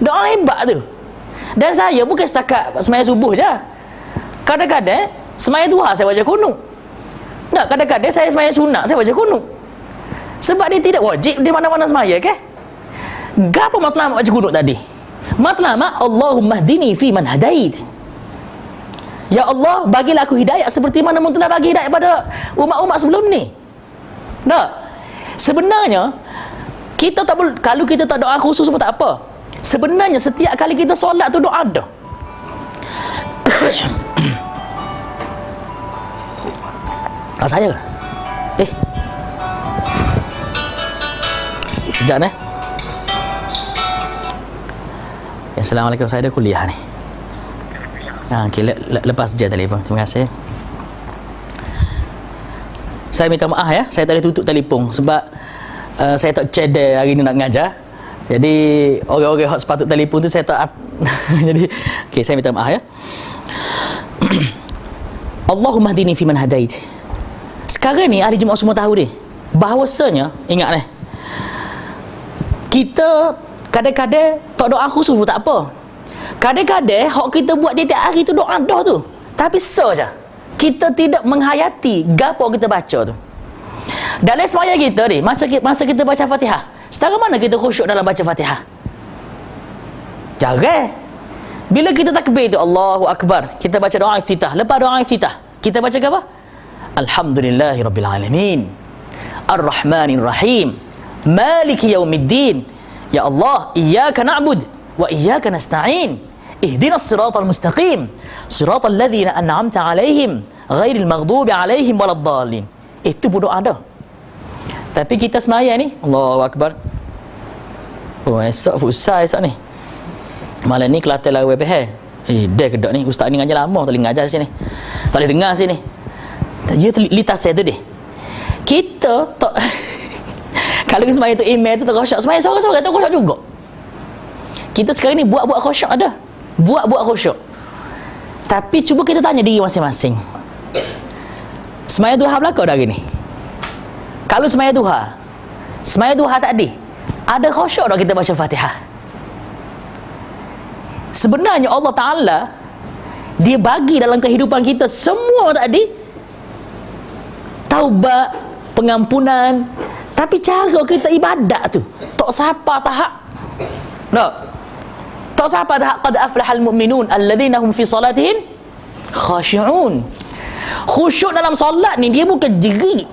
Doa hebat tu. Dan saya bukan setakat sembahyang subuh je. Kadang-kadang sembahyang duha saya baca kunut. Tak, kadang-kadang saya sembahyang sunat saya baca kunut. Sebab dia tidak wajib di mana-mana sembahyang ke? Gapo matlamat baca kunut tadi? Matlamat Allahumma hdini fi man hadait. Ya Allah, bagilah aku hidayah seperti mana mu telah bagi hidayah pada umat-umat sebelum ni. Tak. Sebenarnya kita tak boleh, kalau kita tak doa khusus pun tak apa. Sebenarnya setiap kali kita solat tu doa dah. Saya ke? Sekejap ni. Assalamualaikum, saya ada kuliah ni. Okay, lepas je telefon. Terima kasih. Saya minta maaf ya, saya tak boleh tutup telefon sebab saya tak cedek hari ni nak ngajar. Jadi orang-orang hot sepatut telefon tu saya tak jadi okey, saya minta maaf ya. Allahumma hdini fi man hadait. Sekarang ni hari Jumaat semua tahu dia bahawasanya, ingat ni, kita kadang-kadang tak doa khusus pun tak apa. Kadang-kadang hak kita buat tiap hari tu doa dah tu, tapi saja kita tidak menghayati gapo kita baca tu. Dalam sembahyang kita ni, masa kita baca Fatihah, setara mana kita khusyuk dalam baca Fatihah? Jarang. Bila kita takbir tu Allahu Akbar, kita baca doa iftitah. Lepas doa iftitah, kita baca apa? Alhamdulillahirabbil alamin. Ar-Rahmanir Rahim. Maliki yaumiddin. Ya Allah, iyyaka na'bud wa iyyaka nasta'in. Ihdinas siratal mustaqim. Siratal ladzina an'amta 'alaihim ghairil maghdubi 'alaihim waladdallin. Itu pun doa dah. Tapi kita sembahyang ni, Allahu Akbar. Oh, esok futsal esok ni. Malam ni Kelantan lawan PH. Dah kedok ni, ustaz ni ngajar lama, tak boleh ngajar sini. Tak boleh dengar sini. Dia litas saya tu dia. Kita tak kalau sembahyang tu email tu tak khusyuk, sembahyang sorang-sorang tak khusyuk juga. Kita sekarang ni buat khusyuk ada. Buat khusyuk. Tapi cuba kita tanya diri masing-masing. Sembahyang duha belaka dah hari ni? Kalau sembahyang duha tadi, ada khusyuk tak kita baca Fatihah? Sebenarnya Allah Ta'ala, Dia bagi dalam kehidupan kita semua tadi taubat, pengampunan, tapi cara kita ibadat tu tak sampai tahap. Tak sampai tahap qad aflahal mu'minun alladzina hum fi salatihim khashi'un. Khusyuk dalam solat ni dia bukan jerit.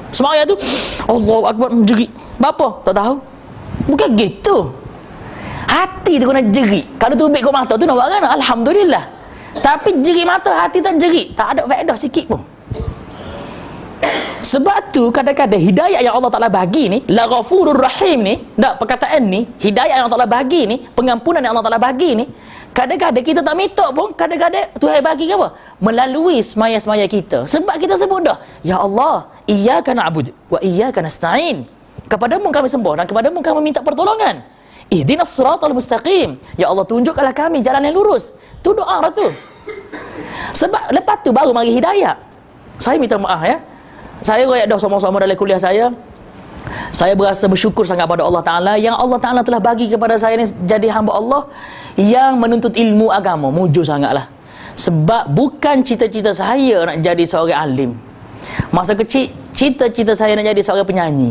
Sembahyang tu Allahu Akbar jerit. Berapa? Tak tahu. Bukan gitu. Hati tu kena jerit. Kalau tu ubik kat mata tu nampak kan? Alhamdulillah. Tapi jerit mata, hati tak jerit, tak ada faedah sikit pun. Sebab tu kadang-kadang hidayah yang Allah Ta'ala bagi ni, la ghafurur rahim ni, tak, perkataan ni, hidayah yang Allah Ta'ala bagi ni, pengampunan yang Allah Ta'ala bagi ni, kadang-kadang kita tak minta pun, kadang-kadang Tuhan bagi ke apa? Melalui semaya-semaya kita. Sebab kita sebut dah, Ya Allah, iyyaka na'bud wa iyyaka nasta'in. Kepadamu kami sembah dan kepadamu kami minta pertolongan. Ihdinas siratal mustaqim. Ya Allah, tunjukkanlah kami jalan yang lurus. Tu doa lah tu. Sebab lepas tu baru mari hidayah. Saya minta maaf ya. Saya royak dah sama-sama dalam kuliah saya. Saya berasa bersyukur sangat pada Allah Ta'ala yang Allah Ta'ala telah bagi kepada saya ni jadi hamba Allah yang menuntut ilmu agama. Mujur sangatlah. Sebab bukan cita-cita saya nak jadi seorang alim. Masa kecil, cita-cita saya nak jadi seorang penyanyi.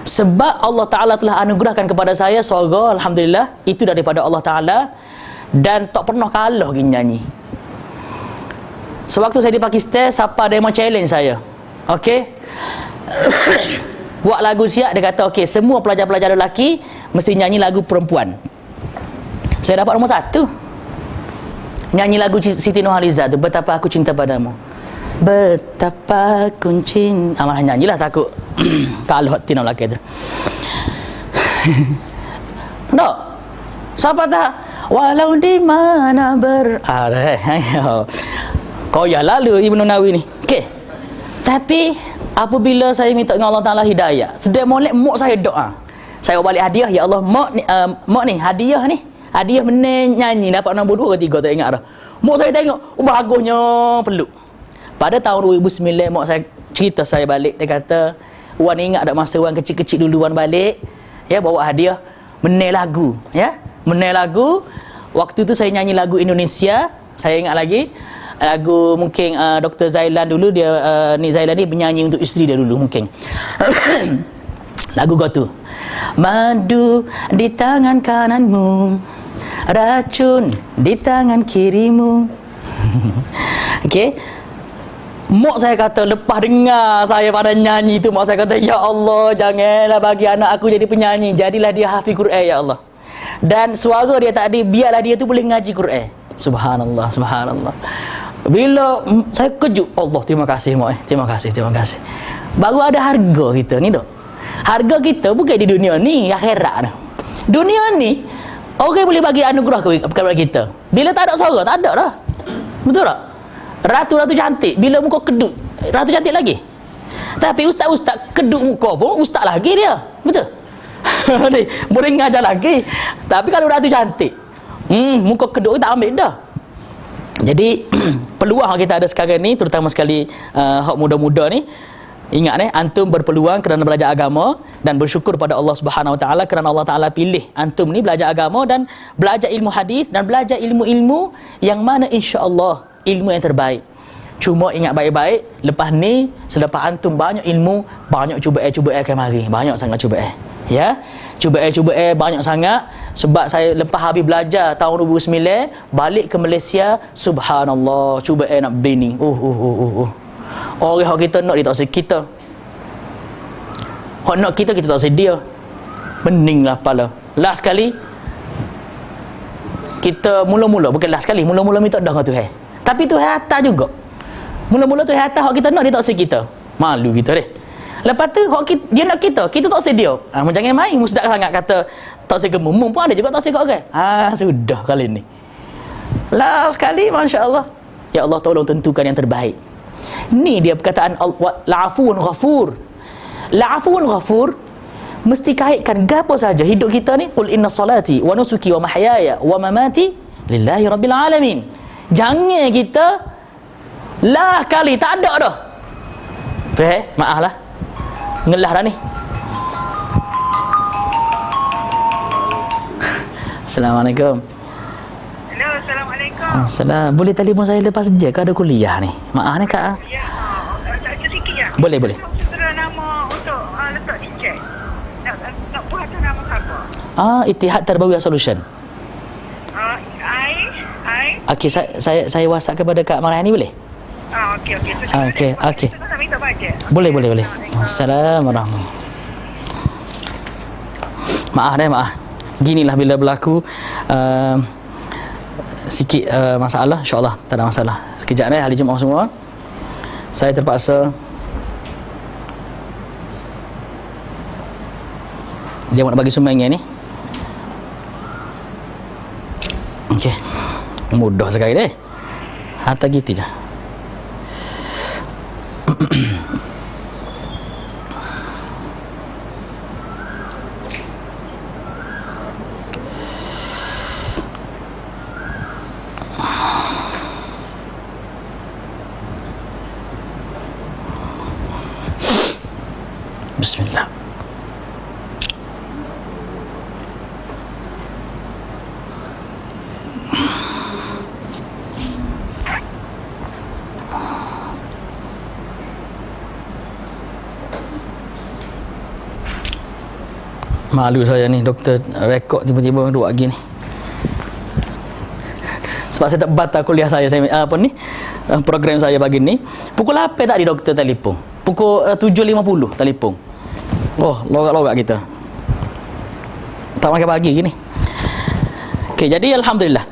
Sebab Allah Ta'ala telah anugerahkan kepada saya suara, Alhamdulillah, itu daripada Allah Ta'ala, dan tak pernah kalah pergi nyanyi. Sewaktu saya di Pakistan, siapa demo challenge saya, okey, buat lagu siap, dia kata okey, semua pelajar-pelajar lelaki mesti nyanyi lagu perempuan. Saya dapat nombor 1, nyanyi lagu Siti Nurhaliza tu, Betapa Aku Cinta Padamu. Betapa aku cinta, malah nyanyilah takut kalau hati nak lelaki tu. No, siapa tak? Walau di mana berada. Kau ya lalu Ibnu Nawawi ni. Okey. Tapi apabila saya minta dengan Allah Taala hidayah, sedang molek mak saya doa. Saya balik hadiah, ya Allah, mak ni hadiah ni. Hadiah nyanyi dapat nombor 2 ke 3 tak ingat dah. Mak saya tengok, bagusnya peluk. Pada tahun 2009 mak saya cerita saya balik, dia kata, "Wan ingat tak masa wan kecil-kecil dulu wan balik, ya bawa hadiah menel lagu, ya. Menel lagu. Waktu tu saya nyanyi lagu Indonesia, saya ingat lagi. Lagu mungkin Dr. Zailan dulu dia ni Zailan ni penyanyi untuk isteri dia dulu mungkin. Lagu kau tu. Madu di tangan kananmu, racun di tangan kirimu. Okey. Mak saya kata lepas dengar saya pada nyanyi tu, mak saya kata, "Ya Allah, janganlah bagi anak aku jadi penyanyi, jadilah dia hafiz Quran ya Allah. Dan suara dia tadi biarlah dia tu boleh ngaji Quran." Subhanallah, subhanallah. Bila saya kejut, Allah, terima kasih mak, terima kasih. Baru ada harga kita ni dah. Harga kita bukan di dunia ni, akhirat ni. Dunia ni orang boleh bagi anugerah kepada kita. Bila tak ada suara, tak ada dah. Betul tak? Ratu-ratu cantik, bila muka kedut, ratu cantik lagi. Tapi ustaz-ustaz kedut muka pun ustaz lagi dia. Betul? Boleh ngajar lagi. Tapi kalau dah tu cantik, muka kedua tak ambil dah. Jadi peluang kita ada sekarang ni, terutama sekali hak muda-muda ni, ingat antum berpeluang kerana belajar agama dan bersyukur pada Allah Subhanahu Wa Taala kerana Allah Taala pilih antum ni belajar agama dan belajar ilmu hadis dan belajar ilmu-ilmu yang mana insya-Allah ilmu yang terbaik. Cuma ingat baik-baik, lepas ni selepas antum banyak ilmu, banyak cuba akan mari, banyak sangat cuba. Ya, cuba banyak sangat. Sebab saya lepas habis belajar tahun 2009 balik ke Malaysia, subhanallah, cuba nak bini. Orang kita nak dia tak kita. Hak nak kita tak sedia. Beninglah kepala. Last sekali kita mula-mula, bukan last sekali, mula-mula minta dah dengan Tuhan. Tapi Tuhan hantar juga. Mula-mula Tuhan hantar hak kita nak, dia tak kita. Malu kita deh. Lepas tu dia nak kita tak sedia. Jangan main musdak sangat kata tak sedia gemum pun ada juga tak sedia orang. Sudah kali ni. Last sekali masya-Allah. Ya Allah tolong tentukan yang terbaik. Ni dia perkataan la'afuun ghafur. La'afuun ghafur mesti kaitkan gapo saja hidup kita ni. Qul inna salati wa nusuki wa mahyaya wa mamati lillahi rabbil alamin. Jangan kita lah kali tak ada dah. Maaf lah. Ngelah dah ni. Assalamualaikum. Hello, Assalamualaikum. Assalam. Boleh telefon saya lepas je ke ada kuliah ni? Maaf ni Kak. Ya, sedikit ya. Boleh. Saudara nama untuk letak di chat. Nak buat atas nama siapa? Ittihad Tarbawiyah Solution. Okey, saya WhatsApp kepada Kak Mariani boleh? Okey. Boleh. Assalamualaikum. Maaf. Ginilah bila berlaku sikit masalah, insya-Allah tak ada masalah. Sekejap ni hari Jumaat semua. Saya terpaksa dia nak bagi sumbangan ni. Okey. Mudah sekali deh. Hatta gitu je. Bismillah. Malu saya ni doktor rekod tiba-tiba dua lagi ni. Sebab saya tak batal kuliah saya program saya pagi ni. Pukul 8 tadi doktor telefon. Pukul 7.50 telefon. Logak-logak kita. Tak makan pagi gini. Okey, jadi alhamdulillah.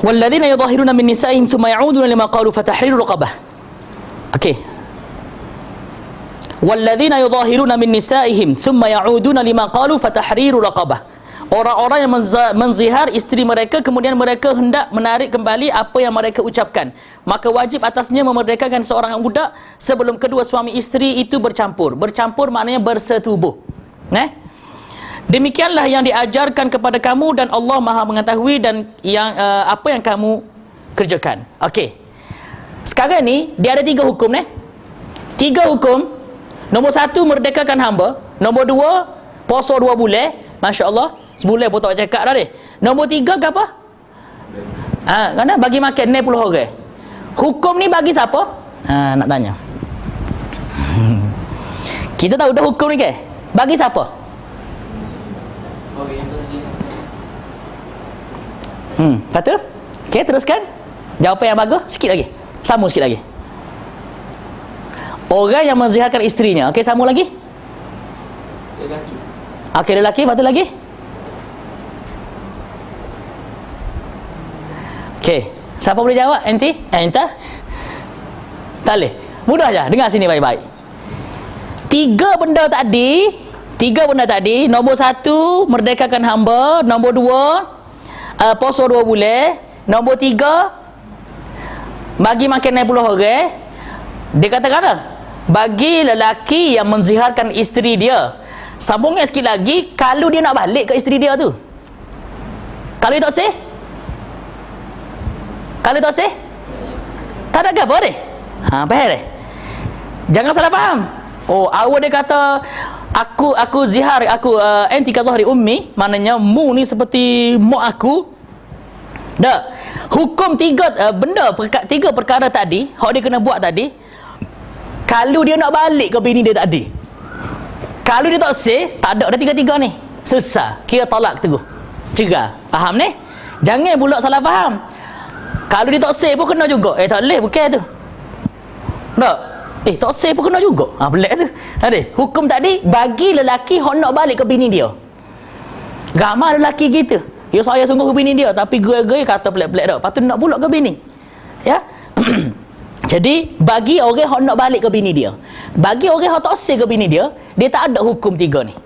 Walladzina yudhahiruna min nisa'ihim thumma ya'uduna lima qalu fatahriru raqabah. Okey. Walladzina yudhahiruna min nisa'ihim thumma ya'uduna lima qalu fatahriru raqabah. Orang-orang yang menzihar isteri mereka kemudian mereka hendak menarik kembali apa yang mereka ucapkan, maka wajib atasnya memerdekakan seorang budak sebelum kedua suami isteri itu bercampur. Bercampur maknanya bersetubuh. Demikianlah yang diajarkan kepada kamu dan Allah Maha mengetahui dan yang apa yang kamu kerjakan. Okey. Sekarang ni dia ada 3 hukum 3 hukum. Nombor 1 merdekakan hamba, nombor 2 puasa 2 bulan, masya-Allah. Sebulan pun tak cakap dah deh. Nombor 3 ke apa? Kerana bagi makan 60 orang. Hukum ni bagi siapa? Nak tanya. Kita tahu dah hukum ni ke? Bagi siapa? Lepas tu? Okey, teruskan. Jawapan yang bagus, sikit lagi. Sambung sikit lagi. Orang yang menziharkan isterinya. Okey, sambung lagi. Lelaki. Okey, lelaki, lepas tu lagi. Okey, siapa boleh jawab? Enti? Entah? Tak boleh. Mudah je. Dengar sini baik-baik. 3 benda tadi. Nombor 1 merdekakan hamba, nombor 2 puasa 2 bulan, nombor 3 bagi makan 60 orang. Dia kata bagi lelaki yang menziharkan isteri dia Sambungnya sikit lagi, kalau dia nak balik ke isteri dia tu, kalau dia tak sah, kalau tak sah, tak ada apa deh. Faham deh. Jangan salah faham. Oh, awal dia kata aku zihar, aku anti ka zahri ummi, maknanya mu ni seperti mak aku. Dak. Hukum tiga perkara tadi, hak dia kena buat tadi. Kalau dia nak balik ke bini dia tadi, kalau dia tak sah, tak ada dah tiga-tiga ni. Sesat, kira talak teguh. Cerai. Faham ni? Jangan pula salah faham. Kalau dia tak sah pun kena juga. Tak boleh bukan tu. Tak. Tak sah pun kena juga. Pelik tu. Ada. Hukum tadi bagi lelaki hok nak balik ke bini dia. Ramai lelaki gitu. Ya saya sungguh ke bini dia, tapi gerai-gerai kata pelik-pelik dak. Patut nak pula ke bini. Ya. Jadi bagi orang yang nak balik ke bini dia, bagi orang yang tak sah ke bini dia, dia tak ada hukum tiga ni.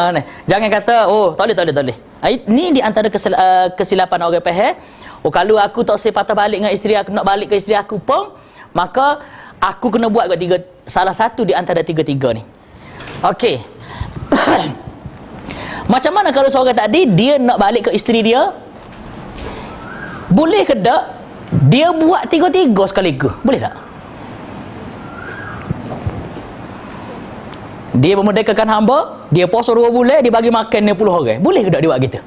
Ni. Jangan kata oh tak boleh. Ni di antara kesilapan orang faham. Oh kalau aku tak sah patah balik dengan isteri aku, nak balik ke isteri aku pun, maka aku kena buat ke salah satu di antara tiga-tiga ni. Okey. Macam mana kalau seorang tadi dia nak balik ke isteri dia? Boleh ke tak dia buat tiga-tiga sekaligus? Boleh tak? Dia memerdekakan hamba, dia puasa 2 bulan, dia bagi makan 10 orang. Boleh ke tak dia buat gitu?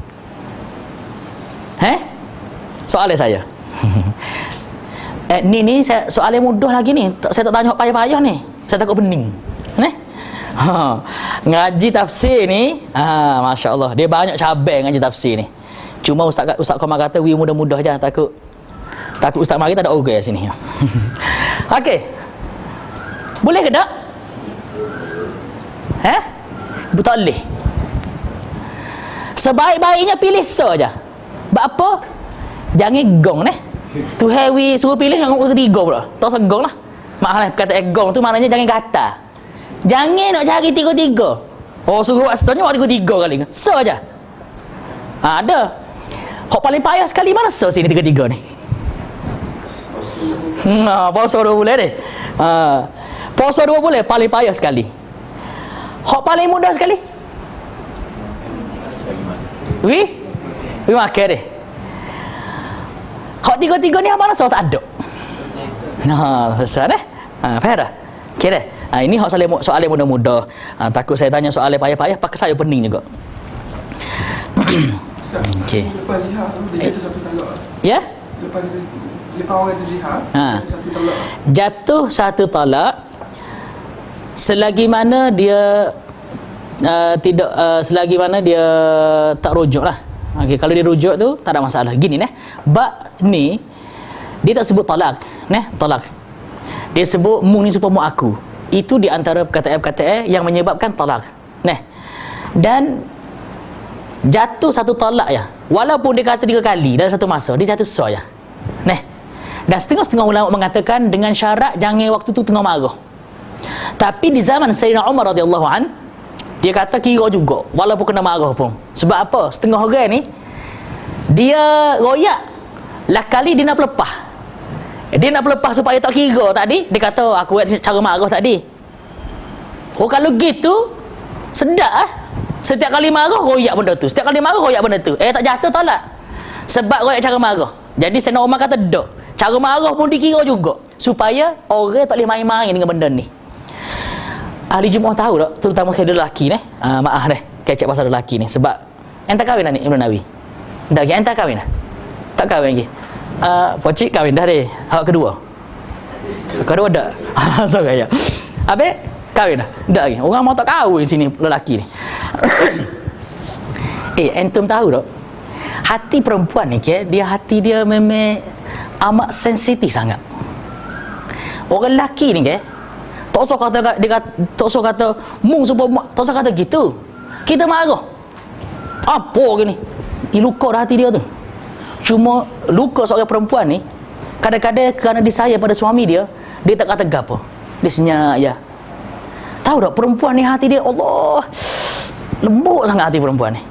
Soalan saya. Ni soalan mudah lagi ni. Saya tak tanya payah-payah ni. Saya takut pening. Ngaji tafsir ni, masya-Allah, dia banyak cabang ngaji tafsir ni. Cuma Ustaz Komar kata mudah-mudah je, takut Ustaz mari tak ada orang kat sini. Okey. Boleh ke tak? Tak boleh. Sebaik-baiknya pilih saja. Sebab apa? Jangan gong ni. Tu heavy suruh pilih yang ketiga pula. Tak usah gong lah. Maknanya kata gong tu maknanya jangan kata. Jangan nak cari tiga-tiga. Oh suruh buat sesuatu buat tiga-tiga kali. So aja. Ada. Hak paling payah sekali mana so sini tiga-tiga ni. Puasa 2 bulan deh. Puasa 2 bulan paling payah sekali. Hak paling mudah sekali. Wi makan deh. Hak tiga-tiga ni mana so tak ada. Selesai deh. Faham dah? Okey dah. Ini hak soalan mudah-mudah. Takut saya tanya soalan payah-payah pakai saya pening juga. Okey. Lepas jihad dia jatuh satu talak. Ya? Lepas orang tu jihad, satu talak. Jatuh satu talak selagi mana dia selagi mana dia tak rujuk lah. Okey, kalau dia rujuk tu tak ada masalah. Gini bab ni dia tak sebut talak, talak. Dia sebut mu ni supaya mu aku. Itu di antara perkataan-perkataan yang menyebabkan talak. Dan jatuh satu talak ya. Walaupun dia kata 3 kali dalam satu masa, dia jatuh sah ya. Dan setengah-setengah ulama mengatakan dengan syarat jangan waktu tu tengah marah. Tapi di zaman Sayyidina Umar radhiyallahu an, dia kata kira juga walaupun kena marah pun. Sebab apa? Setengah orang ni dia royak lah kali dia nak pelepah. Dia nak pelepah supaya tak kira tadi, dia kata aku buat cara marah tadi. Oh kalau gitu sedap Setiap kali marah royak benda tu. Setiap kali marah royak benda tu. Tak jatuh tolak. Sebab royak cara marah. Jadi Sayyidina Umar kata dok. Cara marah pun dikira juga supaya orang tak boleh main-main dengan benda ni. Ahli Jumaah tahu tak, terutama saya lelaki ni. Maaf deh, kecek pasal lelaki ni sebab entah kahwin dah ni Ibn Nawi. Dah lagi entah kahwin dah. Tak kahwin lagi. Pocik kahwin dah deh. Hak kedua. Kedua dah. So kaya. Habis kahwin dah. Dah lagi. Orang mau tak kahwin sini lelaki ni. Antum tahu tak? Hati perempuan ni dia hati dia memang amat sensitif sangat. Orang lelaki ni tak usah kata dia tak usah kata mu supaya tak usah kata gitu. Kita marah. Apa gini? Luka dah hati dia tu. Cuma luka seorang perempuan ni kadang-kadang kerana disayang pada suami dia, dia tak kata gapo. Dia senyap ya. Tahu tak perempuan ni hati dia Allah lembut sangat hati perempuan ni.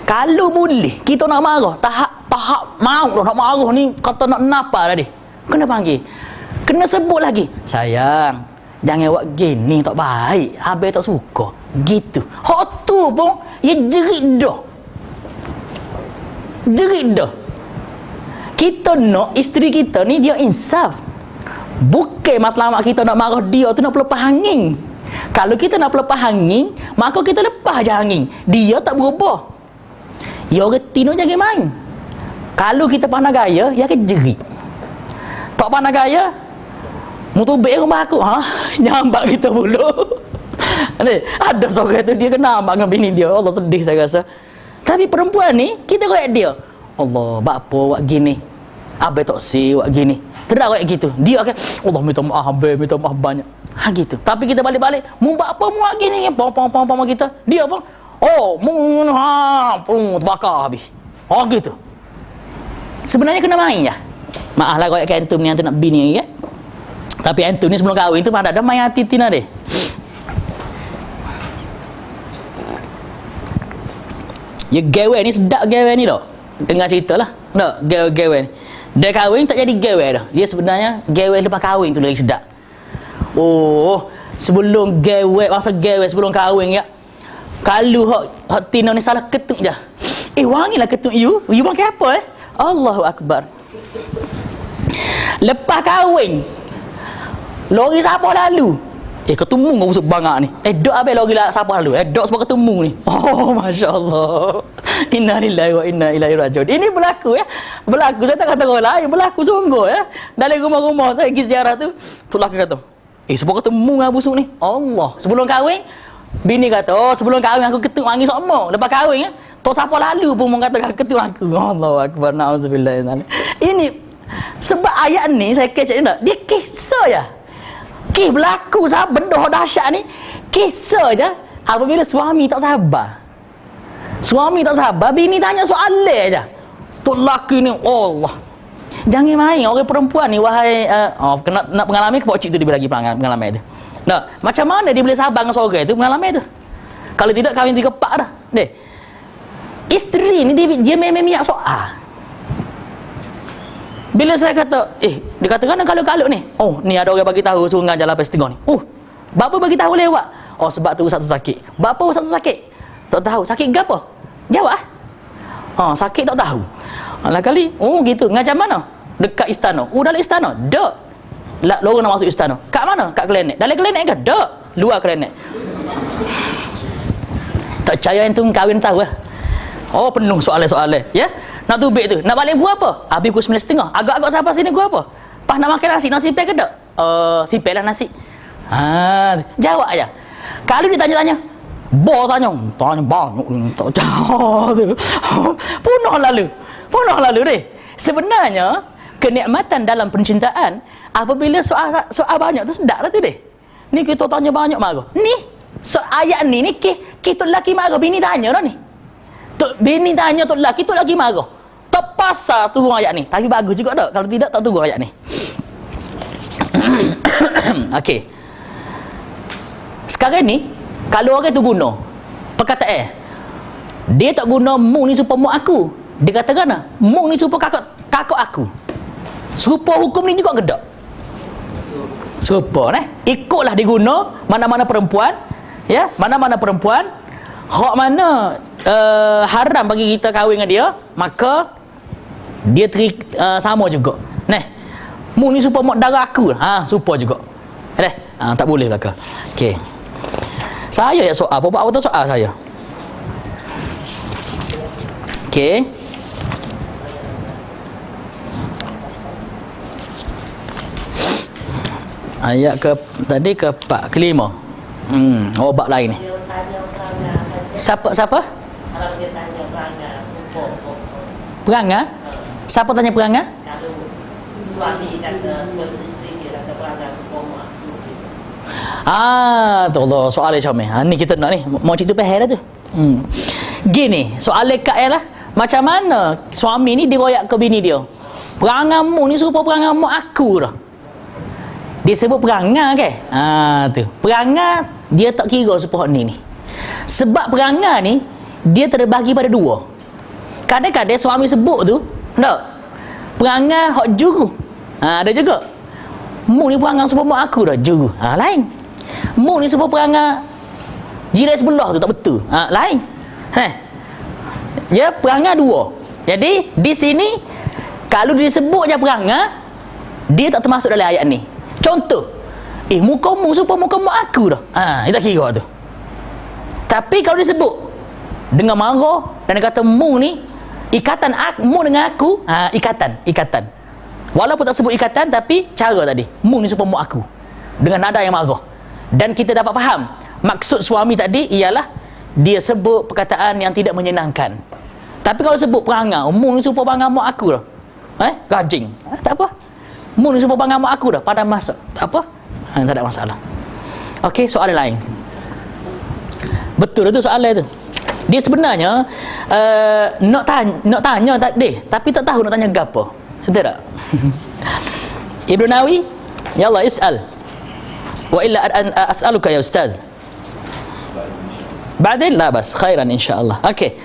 Kalau boleh kita nak marah, tahap mau dah nak marah ni kata nak napa tadi. Kena panggil. Kena sebut lagi. Sayang, Jangan buat gini tak baik. Habis tak suka. Gitu. Hak tu pun ya jerit dah. Jerit dah. Kita nak isteri kita ni dia insaf. Bukan matlamat kita nak marah dia tu nak pelepah angin. Kalau kita nak pelepah angin, maka kita lepas je angin. Dia tak berubah. Ya orang tino jangan main. Kalau kita pandai gaya, dia akan jerit. Tak pandai gaya, mutubik rumah aku, nyambak kita pula. Ada seorang tu dia kena ambak dengan bini dia. Allah sedih saya rasa. Tapi perempuan ni kita royak dia. Allah, bapa buat gini. Abai tak si buat gini. Terus royak gitu. Dia akan Allah minta maaf abai, minta maaf banyak. Gitu. Tapi kita balik-balik, mu bapa mu buat gini pom kita. Dia pun terbakar habis. Gitu. Sebenarnya kena main ya. Maaflah royak ke antum ni antum nak bini ya. Tapi antum ni sebelum kahwin tu mana ada main hati tina deh. Ya gawe ni sedap gawe ni dah. Dengar cerita lah. Tak, gawe ni. Dia kahwin tak jadi gawe dah. Dia sebenarnya gawe lepas kahwin tu lagi sedap. Sebelum gawe, masa gawe sebelum kahwin ya. Kalau hak tina ni salah ketuk je. Wangilah ketuk you. You pakai apa Allahu Akbar. Lepas kahwin lori siapa lalu? Ketemu kau busuk bangak ni. Dok habis lori siapa lalu? Dok sebab ketemu ni. Masya-Allah. Inna lillahi wa inna ilaihi rajiun. Ini berlaku ya. Berlaku, saya tak kata orang lain, berlaku sungguh ya. Dari rumah-rumah saya pergi ziarah tu, tu laki kata, sebab ketemu dengan busuk ni. Allah. Sebelum kahwin, bini kata, sebelum kahwin aku ketuk wangi sama. Lepas kahwin ya, tok siapa lalu pun mengatakan ketuk aku. Allahu Akbar. Nauzubillah. Ini sebab ayat ni saya kecek ni, dia kisah ya. Berlaku sah benda dahsyat ni kisah je. Apabila suami tak sabar, bini tanya soalan je. Tu laki ni Allah. Jangan main orang perempuan ni wahai kena nak mengalami kepok cik tu dia bagi pengalaman tu. Nah, macam mana dia boleh sabar dengan seorang tu pengalaman tu? Kalau tidak kahwin 3 pak dah. Isteri ni dia memang minyak soal. Bila saya kata, dia kata kan kalau ni. Ni ada orang bagi tahu suruh ngajar 8.30 ni. Bapa bagi tahu lewat. Sebab tu ustaz tu sakit. Bapa ustaz tu sakit. Tak tahu sakit ke apa? Jawab sakit tak tahu. Alah kali, gitu. Ngajar mana? Dekat istana. Dalam istana. Dak. Lorong nak masuk istana. Kat mana? Kat klinik. Dalam klinik ke? Dak. Luar klinik. Tak percaya antum kahwin tahu penuh soalan-soalan, ya? Nak tubik tu, nak balik gua apa? Habis pukul 9.30. Agak-agak sampai sini gua apa? Pas nak makan nasi sipel ke tak? Sipel lah nasi. Jawab aja. Kalau ditanya-tanya, tanya banyak ni tak jawab tu. Punah lalu deh. Sebenarnya kenikmatan dalam percintaan apabila soal banyak tu sedap lah tu deh. Ni kita tanya banyak marah. Ni ayat ni kita lelaki marah bini tanya dah ni. Bini tanya tok lelaki marah. Terpaksa turun ayat ni. Tapi bagus juga tak? Kalau tidak tak turun ayat ni. Okey. Sekarang ni kalau orang tu guna perkataan dia tak guna mu ni supaya mu aku. Dia katakan mu ni supaya kakak aku. Serupa hukum ni juga ke tak? Serupa ikutlah diguna mana-mana perempuan ya, mana-mana perempuan hak mana haram bagi kita kahwin dengan dia, maka dia sama juga. Mu ni supaya mak darah aku. Supaya juga. Tak boleh belaka. Okey. Saya ya soal, apa tu soal saya. Okey. Ayat tadi ke 4 ke 5. Bab lain ni. Siapa? Kalau dia tanya perangai support. Perangai? Siapa tanya perangai? Kalau suami kata isteri dia kata perangai support mak. Tu Allah soalan macam ni kita nak ni mau cerita pasal dah tu. Gini, soalan kat lah, macam mana suami ni diroyak ke bini dia? Perangamu ni serupa perangai mak aku dah. Dia sebut perangai ke? Tu. Perangai dia tak kira supaya ni. Sebab perangai ni dia terbagi pada 2. Kadang-kadang suami sebut tu, tak. Perangai hak juru. Ada juga. Mu ni perangai serupa mak aku dah. Juru. Lain. Mu ni serupa perangai jiran sebelah tu, tak betul. Lain. Ya, perangai dua. Jadi di sini kalau disebut je perangai, dia tak termasuk dalam ayat ni. Contoh, muka-mu serupa muka mak aku dah. Dia tak kira tu. Tapi kalau disebut dengan marah dan dia kata mu ni ikatan mu dengan aku, ikatan. Walaupun tak sebut ikatan, tapi cara tadi, mu ni serupa mak aku, dengan nada yang marah. Dan kita dapat faham maksud suami tadi ialah dia sebut perkataan yang tidak menyenangkan. Tapi kalau sebut perangai, mu ni serupa perangai mak aku dah, rajing, tak apa. Mu ni serupa perangai mak aku dah, pada masa, tak apa, tak ada masalah. Okey, soalan lain. Betul tu soalan tu. Dia sebenarnya nak tanya tadi, tapi tak tahu nak tanya apa. Betul tak? Ibnu Nawawi, ya Allah is'al. Wa illa as'aluka ya ustaz. Ba'din la bas, khairan insya-Allah. Okey.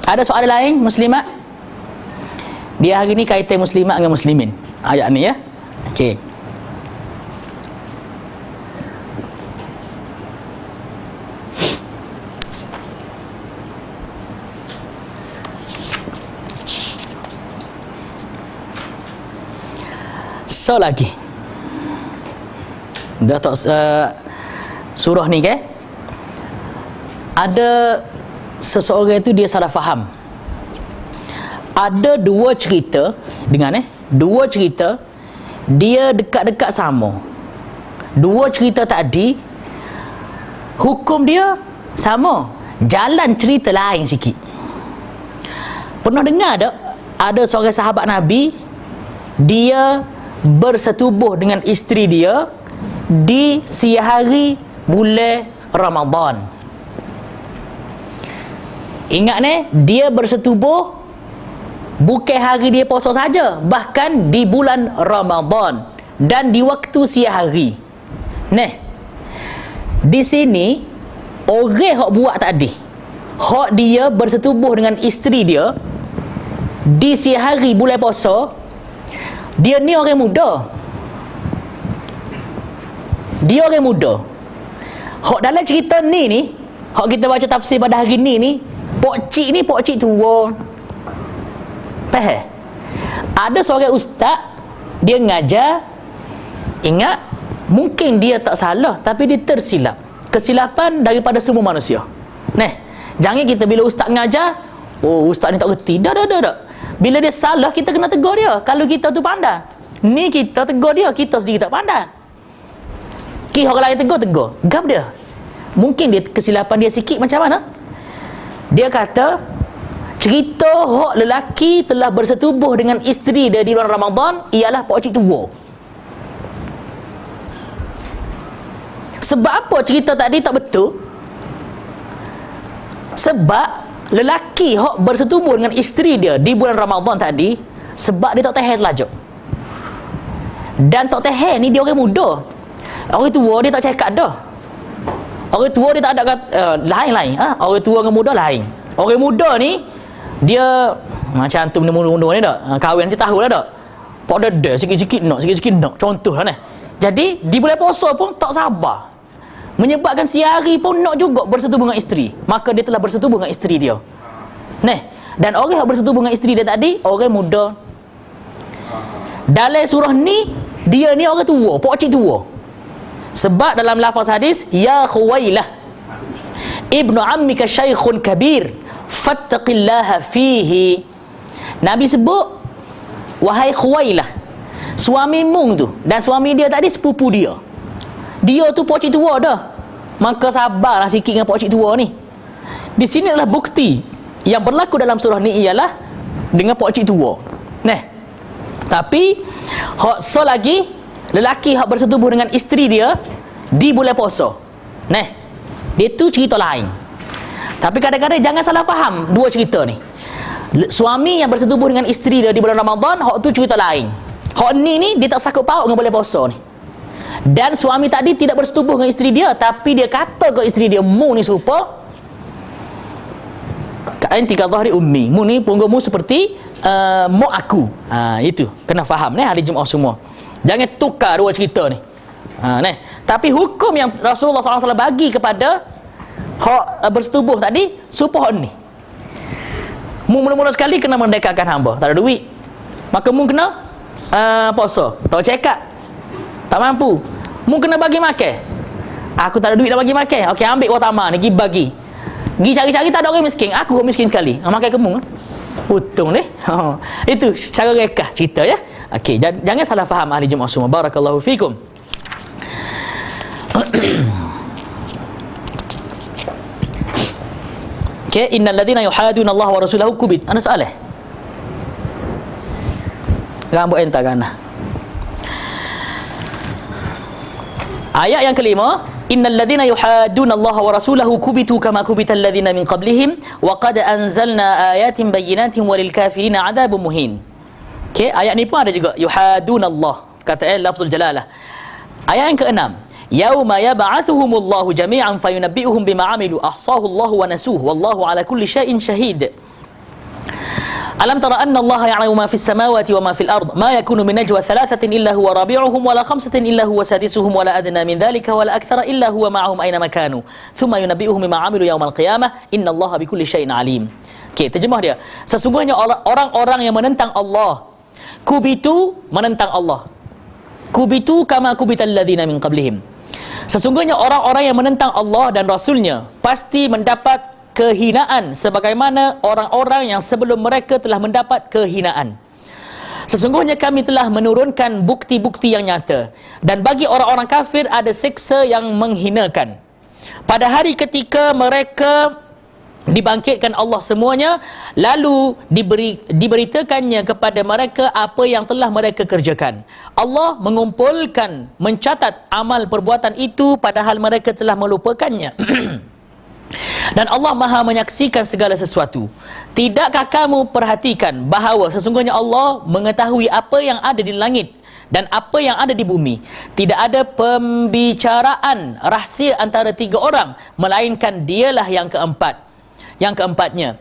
Ada soalan lain muslimat? Dia hari ni kaitan muslimat dengan muslimin. Ayat ni ya. Okey. So lagi dah tak surah ni ke, ada seseorang itu dia salah faham. Ada dua cerita dengan dua cerita dia dekat-dekat sama. Dua cerita tadi hukum dia sama, jalan cerita lain sikit. Pernah dengar tak ada seorang sahabat Nabi, dia bersetubuh dengan isteri dia di siang hari bulan Ramadan. Ingat dia bersetubuh bukan hari dia puasa saja, bahkan di bulan Ramadan dan di waktu siang hari. Di sini orang hok buat tadi, hok dia bersetubuh dengan isteri dia di siang hari bulan puasa, dia ni orang muda. Dia orang muda. Hak dalam cerita ni hak kita baca tafsir pada hari ni pok cik tua. Faham? Ada seorang ustaz, dia ngajar. Ingat, mungkin dia tak salah, tapi dia tersilap. Kesilapan daripada semua manusia. Jangan kita bila ustaz ngajar, ustaz ni tak reti. Dah. Bila dia salah, kita kena tegur dia. Kalau kita tu pandai, ni kita tegur dia, kita sendiri tak pandai. Orang lain tegur. Gap dia. Mungkin dia kesilapan dia sikit macam mana? Dia kata, cerita hak lelaki telah bersetubuh dengan isteri dia di bulan Ramadan ialah pak cik tua. Sebab apa cerita tadi tak betul? Sebab lelaki hok bersetubuh dengan isteri dia di bulan Ramadan tadi, sebab dia tak tahan laju. Dan tak tahan ni dia orang muda. Orang tua dia tak cakap dah. Orang tua dia tak ada lain-lain. Orang tua dengan muda lain. Orang muda ni dia macam antum ni muda-muda ni tak. Kahwin nanti tahu lah tak. Pak dada sikit-sikit nak. Contoh lah Jadi di bulan puasa pun tak sabar. Menyebabkan siang hari pun nak juga bersetubuh dengan isteri. Maka dia telah bersetubuh dengan isteri dia. Dan orang yang bersetubuh dengan isteri dia tadi, orang muda. Dalam surah ni, dia ni orang tua, pak cik tua. Sebab dalam lafaz hadis, ya Khuwailah, ibnu ammika syaikhun kabir, fattaqillaha fihi. Nabi sebut, wahai Khuwailah, suami mung tu, dan suami dia tadi sepupu dia. Dia tu pak cik tua dah. Maka sabarlah sikit dengan pak cik tua ni. Di sini adalah bukti yang berlaku dalam surah ni ialah dengan pak cik tua. Tapi hak lagi lelaki hak bersetubuh dengan isteri dia di bulan puasa. Dia tu cerita lain. Tapi kadang-kadang jangan salah faham dua cerita ni. Suami yang bersetubuh dengan isteri dia di bulan Ramadan, hak tu cerita lain. Hak ni dia tak sakut paut dengan bulan puasa ni. Dan suami tadi tidak bersetubuh dengan isteri dia, tapi dia kata ke isteri dia, mu ni serupa kainti ka dhahri ummi, mu ni punggumu seperti mak aku. Itu kena faham ahli Jumaah semua. Jangan tukar dua cerita ni. Tapi hukum yang Rasulullah SAW bagi kepada hak bersetubuh tadi supaya ni. Mula-mula sekali kena merdekakan hamba. Tak ada duit, maka mu kena puasa. Tak cekap, tak mampu, mu kena bagi makan. Aku tak ada duit nak bagi makan. Okey, ambil wang tamar ni, pergi bagi. Pergi cari-cari, tak ada orang miskin. Aku miskin sekali. Makan kemung. Putung ni. Itu cara rekah cerita ya. Okey, jangan salah faham ahli Jumaat semua. Barakallahu fikum. Okey, innal ladzina yuhaduna Allah wa rasulahu kubit. Ada soalan? Rambut entar kana. Ayat yang kelima, innal ladzina yuhaduna Allah wa rasulahu kubitu kama kubital ladzina min qablihim wa qad anzalna ayatin bayyinatin walil kafirin adzabun muhin. Okey, ayat ni pun ada juga yuhaduna Allah, kata lafzul jalalah. Ayat yang keenam, yauma yab'athuhumullahu jami'an fayunabbi'uhum bima 'amilu ahsahu Allah wa nasuhu wallahu 'ala kulli syai'in syahid. Alam tara anna Allah ya'lamu ma fis samawati wa ma fil ard ma yakunu min najwa thalathatin illa huwa rabi'uhum wa la khamsatin illa huwa sadisuhum wa la adna min dhalika wa la akthara illa huwa ma'ahum aina ma kanu thumma yunabbi'uhum bima 'amilu yawmal qiyamah innallaha bikulli syai'in 'alim. Okey, terjemah dia. Sesungguhnya orang-orang yang menentang Allah, kubitu menentang Allah. Kubitu kama kubital ladzina min qablihim. Sesungguhnya orang-orang yang menentang Allah dan Rasulnya pasti mendapat kehinaan sebagaimana orang-orang yang sebelum mereka telah mendapat kehinaan. Sesungguhnya kami telah menurunkan bukti-bukti yang nyata, dan bagi orang-orang kafir ada siksa yang menghinakan. Pada hari ketika mereka dibangkitkan Allah semuanya, lalu diberitakannya kepada mereka apa yang telah mereka kerjakan. Allah mengumpulkan, mencatat amal perbuatan itu padahal mereka telah melupakannya. Dan Allah Maha menyaksikan segala sesuatu. Tidakkah kamu perhatikan bahawa sesungguhnya Allah mengetahui apa yang ada di langit dan apa yang ada di bumi? Tidak ada pembicaraan rahsia antara tiga orang melainkan dialah yang keempatnya.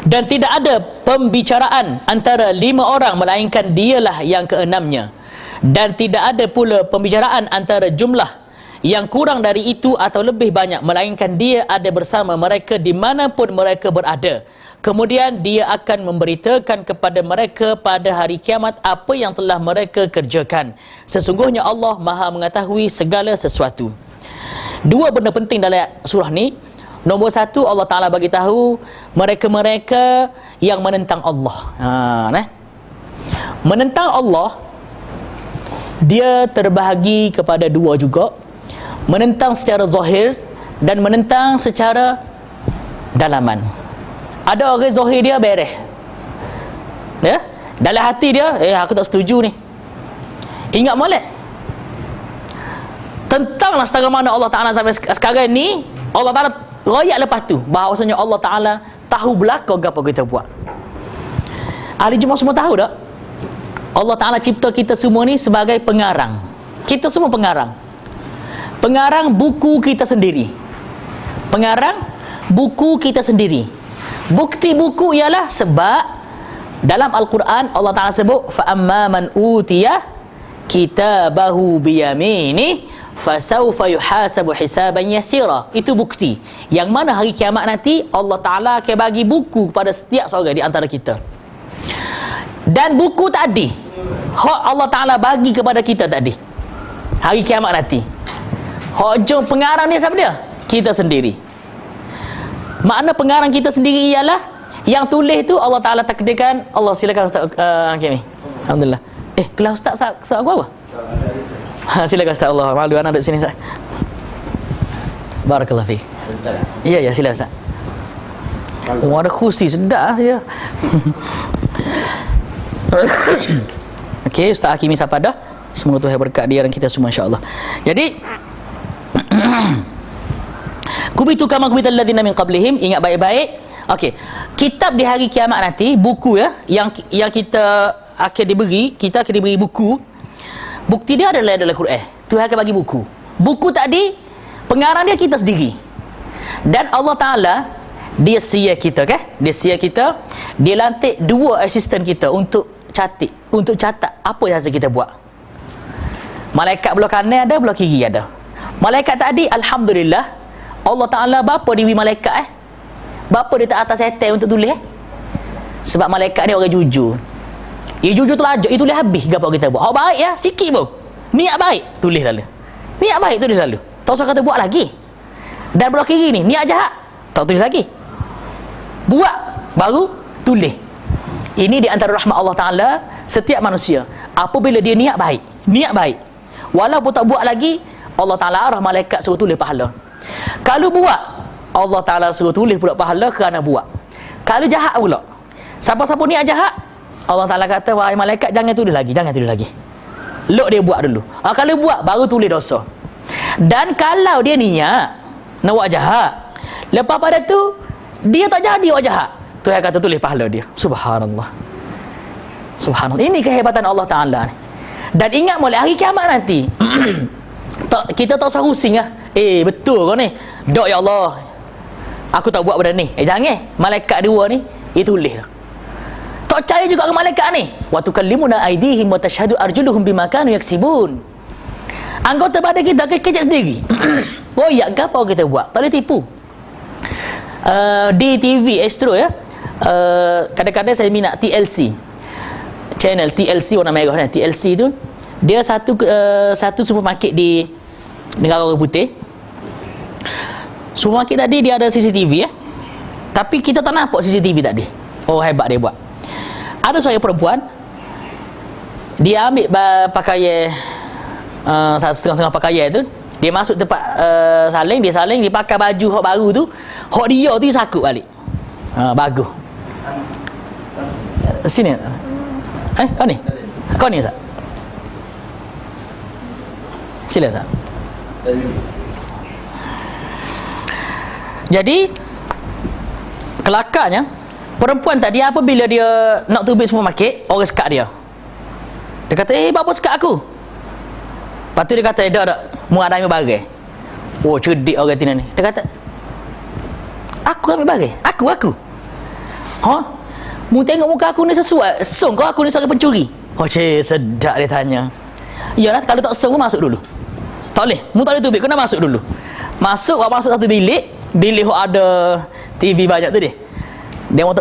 Dan tidak ada pembicaraan antara 5 orang melainkan dialah yang keenamnya. Dan tidak ada pula pembicaraan antara jumlah yang kurang dari itu atau lebih banyak melainkan dia ada bersama mereka dimanapun mereka berada. Kemudian dia akan memberitakan kepada mereka pada hari kiamat apa yang telah mereka kerjakan. Sesungguhnya Allah Maha mengetahui segala sesuatu. Dua benda penting dalam surah ni. Nombor satu, Allah Ta'ala bagi tahu mereka-mereka yang menentang Allah. Menentang Allah, dia terbahagi kepada dua juga. Menentang secara zahir dan menentang secara dalaman. Ada orang zahir dia beres, ya, dalam hati dia aku tak setuju ni. Ingat molek, tentanglah setara mana Allah Ta'ala sampai sekarang ni. Allah Ta'ala royak lepas tu bahawasanya Allah Ta'ala tahu belakang apa kita buat. Ahli Jumaat semua tahu tak? Allah Ta'ala cipta kita semua ni sebagai pengarang. Kita semua pengarang. Pengarang buku kita sendiri. Pengarang buku kita sendiri. Bukti buku ialah sebab dalam Al-Quran Allah Ta'ala sebut فَأَمَّا مَنْ أُوتِيَ كِتَابَهُ بِيَمِينِهِ فَسَوْفَ يُحَاسَبُ حِسَابًا يَسِيرًا. Itu bukti yang mana hari kiamat nanti Allah Ta'ala akan bagi buku kepada setiap seorang di antara kita. Dan buku tadi hak Allah Ta'ala bagi kepada kita tadi, hari kiamat nanti, hak jom pengarang dia siapa dia? Kita sendiri. Makna pengarang kita sendiri ialah yang tulis tu Allah Ta'ala takdirkan. Allah silakan Ustaz ni. Alhamdulillah. Kelas Ustaz aku apa? Silakan Ustaz. Allah malu anak duduk sini Ustaz. Barakallahu fiik. Ya silakan Ustaz. Ada kursi sedap saja. Okey, Ustaz Hakimi Sapada. Semoga Tuhan berkat dia dan kita semua insya-Allah. Jadi kubitu kama kubital ladzina min qablihim. Ingat baik-baik. Okey, kitab di hari kiamat nanti, buku yang kita akan diberi, kita akan diberi buku. Bukti dia adalah Quran. Tuhan akan bagi buku. Buku tadi pengarang dia kita sendiri. Dan Allah Ta'ala dia sia kita, Dia sia kita. Dia lantik 2 asisten kita untuk catat untuk catat apa yang kita buat. Malaikat belah kanan ada, belah kiri ada. Malaikat tadi, alhamdulillah, Allah Ta'ala bapa diwi malaikat bapa dia tak atas setan untuk tulis sebab malaikat ni orang jujur. Jujur tu lajak, tulis habis apa kita buat. Oh baik ya, sikit pun. Niat baik, tulis lalu. Niat baik, tulis lalu. Tak usah kata buat lagi. Dan belah kiri ni, niat jahat, tak tulis lagi. Buat, baru tulis. Ini di antara rahmat Allah Ta'ala setiap manusia. Apabila dia niat baik, walaupun tak buat lagi, Allah Ta'ala arah malaikat suruh tulis pahala. Kalau buat, Allah Ta'ala suruh tulis pula pahala kerana buat. Kalau jahat pula, siapa-siapa niat jahat, Allah Ta'ala kata, wahai malaikat, jangan tulis lagi. Lok dia buat dulu. Kalau buat, baru tulis dosa. Dan kalau dia niat nak buat jahat, lepas pada tu dia tak jadi buat jahat, Tuhan kata tulis pahala dia. Subhanallah. Ini kehebatan Allah Ta'ala ni. Dan ingat mulai hari kiamat nanti kita tak usah pusing lah. Betul kau ni, dok ya Allah, aku tak buat benda ni. Jangan. Malaikat dua ni, dia tulis lah. Tak percaya juga ke malaikat ni. Wa tukallimuna aydihim wa tashhadu arjuluhum bima kanu yaksibun. Anggota badan kita kejap sendiri. Boyak ke apa kita buat? Tak boleh tipu. Di TV Astro ya. Kadang-kadang saya minat TLC. Channel TLC warna merah ni. TLC tu dia satu supermarket di negara orang putih. Supermarket tadi dia ada CCTV ya. Tapi kita tak nampak CCTV tadi. Oh hebat dia buat. Ada seorang perempuan, dia ambil pakaian setengah-setengah pakaian tu, dia masuk tempat saling, dia pakai baju hok baru tu, hok dia tu sakut balik. Bagus. Sini. Kau ni Ustaz. Sila Ustaz. Jadi kelakarnya perempuan tadi apabila dia nak tubik supermarket, orang sekat dia. Dia kata, bapa sekat aku? Lepas tu dia kata, tak, mu ada ambil bagai. Oh, cerdik orang tina ni. Dia kata, aku ambil bagai? Aku? Mu tengok muka aku ni sesuai? Song kau aku ni seorang pencuri? Oh, sedap dia tanya. Yalah, kalau tak song, masuk dulu. Tak boleh. Mu tak boleh tubik, kena masuk dulu. Masuk satu bilik hok ada TV banyak tu dia. Dia mau